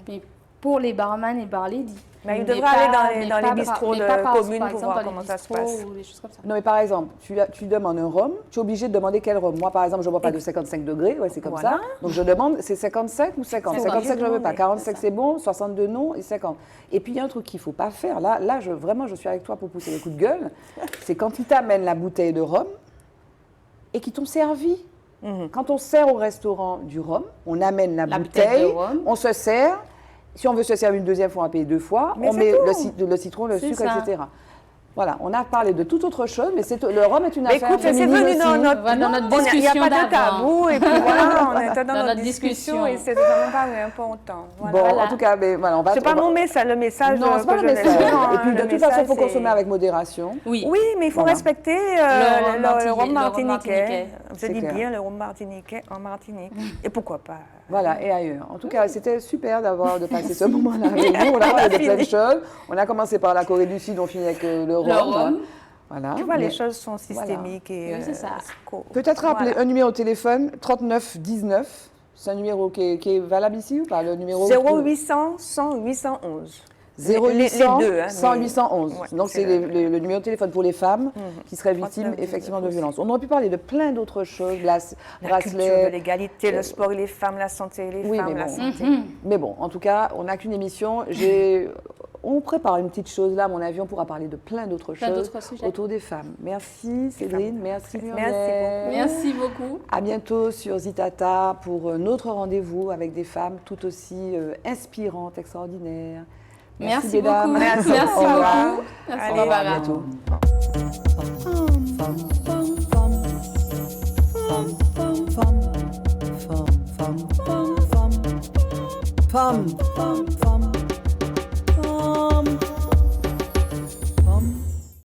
Speaker 2: mais pour les barman et bar lady.
Speaker 3: Mais ils
Speaker 2: Mais
Speaker 3: devraient aller dans
Speaker 2: mais
Speaker 3: les
Speaker 2: pas
Speaker 3: bistrots
Speaker 2: mais
Speaker 3: de
Speaker 2: pas par-
Speaker 3: communes
Speaker 2: par
Speaker 3: pour
Speaker 2: exemple,
Speaker 3: voir
Speaker 2: dans
Speaker 3: comment
Speaker 2: les
Speaker 3: ça se
Speaker 2: bistrots
Speaker 3: passe.
Speaker 2: ou des choses comme ça.
Speaker 1: Non, mais par exemple, tu demandes un rhum, tu es obligé de demander quel rhum. Moi, par exemple, je ne bois pas de 55 degrés, ouais, c'est comme
Speaker 3: Voilà.
Speaker 1: ça. Donc, je demande, c'est 55 ou 50
Speaker 2: C'est
Speaker 1: 55, je ne veux pas.
Speaker 3: obligé de
Speaker 1: 45, c'est bon. 62, non. Et 50. Et puis, il y a un truc qu'il ne faut pas faire. Là, vraiment, je suis avec toi pour pousser le coup de gueule. C'est quand ils t'amènent la bouteille de rhum et qu'ils t'ont servi. Quand on sert au restaurant du rhum, on amène la
Speaker 2: bouteille de
Speaker 1: bouteille,
Speaker 2: rhum.
Speaker 1: on se sert. Si on veut se servir une deuxième fois, on va payer 2 fois.
Speaker 3: Mais
Speaker 1: On
Speaker 3: c'est
Speaker 1: met
Speaker 3: tout.
Speaker 1: le citron, le
Speaker 2: C'est
Speaker 1: sucre,
Speaker 2: ça.
Speaker 1: etc. Voilà, on a parlé de toute autre chose, mais le rhum est une
Speaker 3: Mais
Speaker 1: affaire
Speaker 3: écoute, c'est
Speaker 1: féminine
Speaker 3: venu
Speaker 1: aussi.
Speaker 3: dans notre...
Speaker 2: Voilà, dans notre
Speaker 3: Il n'y a
Speaker 2: discussion
Speaker 3: pas de
Speaker 2: d'avant.
Speaker 3: tabou, et puis voilà, on était dans
Speaker 2: Dans
Speaker 3: notre
Speaker 2: notre
Speaker 3: discussion,
Speaker 2: discussion.
Speaker 3: et c'est vraiment pas important. Voilà.
Speaker 1: Bon,
Speaker 2: Voilà.
Speaker 1: en tout cas, mais voilà, on va...
Speaker 3: C'est pas
Speaker 1: on va-
Speaker 3: mon message, le message
Speaker 1: Non, c'est pas
Speaker 3: que
Speaker 1: le
Speaker 3: je
Speaker 1: message.
Speaker 3: laisse. Non,
Speaker 1: Et puis, de
Speaker 3: le
Speaker 1: toute façon, il
Speaker 3: message,
Speaker 1: faut
Speaker 3: c'est-
Speaker 1: consommer avec modération.
Speaker 2: Oui.
Speaker 3: Oui, mais il faut
Speaker 1: Voilà.
Speaker 3: respecter
Speaker 2: Le
Speaker 3: le
Speaker 2: rhum
Speaker 3: rhum
Speaker 2: martiniquais.
Speaker 3: martiniquais. Je
Speaker 1: C'est
Speaker 3: dis
Speaker 1: clair.
Speaker 3: bien le rhum martiniquais en Martinique. Et pourquoi pas?
Speaker 1: Voilà, et ailleurs. En tout cas, c'était super de passer ce moment-là avec vous. On a parlé de plein de choses. On a on a commencé par la Corée du Sud, on finit avec le rhum.
Speaker 2: rhum.
Speaker 1: Voilà.
Speaker 3: Tu vois, les
Speaker 1: Mais
Speaker 3: choses sont systémiques et...
Speaker 2: Oui, c'est ça.
Speaker 1: peut-être rappeler
Speaker 3: Voilà.
Speaker 1: un numéro de téléphone, 3919. C'est un numéro qui est valable ici ou pas? Le numéro
Speaker 3: 0800 100 811.
Speaker 1: 0800
Speaker 3: les deux, hein,
Speaker 1: 100
Speaker 3: mais-
Speaker 1: 811.
Speaker 3: Ouais,
Speaker 1: Donc c'est
Speaker 3: c'est
Speaker 1: le numéro de téléphone pour les femmes qui seraient victimes
Speaker 3: 39
Speaker 1: effectivement de
Speaker 3: 19
Speaker 1: violences. On aurait pu parler de plein d'autres choses,
Speaker 3: La culture de
Speaker 1: bracelets.
Speaker 3: l'égalité, le sport et les femmes, la santé et les
Speaker 1: Oui,
Speaker 3: femmes,
Speaker 1: mais
Speaker 3: la
Speaker 1: bon.
Speaker 3: santé.
Speaker 1: Mais bon, en tout cas, on n'a qu'une émission. On prépare une petite chose là, à mon avis, on pourra parler de plein d'autres
Speaker 2: Plein
Speaker 1: choses
Speaker 2: d'autres sujets.
Speaker 1: autour des femmes. Merci Cédrine, merci
Speaker 3: Merci
Speaker 1: Muriel.
Speaker 2: Merci beaucoup.
Speaker 1: À bientôt sur Zitata pour un autre rendez-vous avec des femmes tout aussi inspirantes, extraordinaires.
Speaker 2: Merci
Speaker 1: mesdames.
Speaker 2: beaucoup.
Speaker 3: Merci.
Speaker 2: Merci
Speaker 3: Au revoir.
Speaker 2: beaucoup. Merci,
Speaker 3: Allez,
Speaker 2: Barbara.
Speaker 1: À bientôt.
Speaker 5: Femme, femme, femme, femme, femme, femme, femme,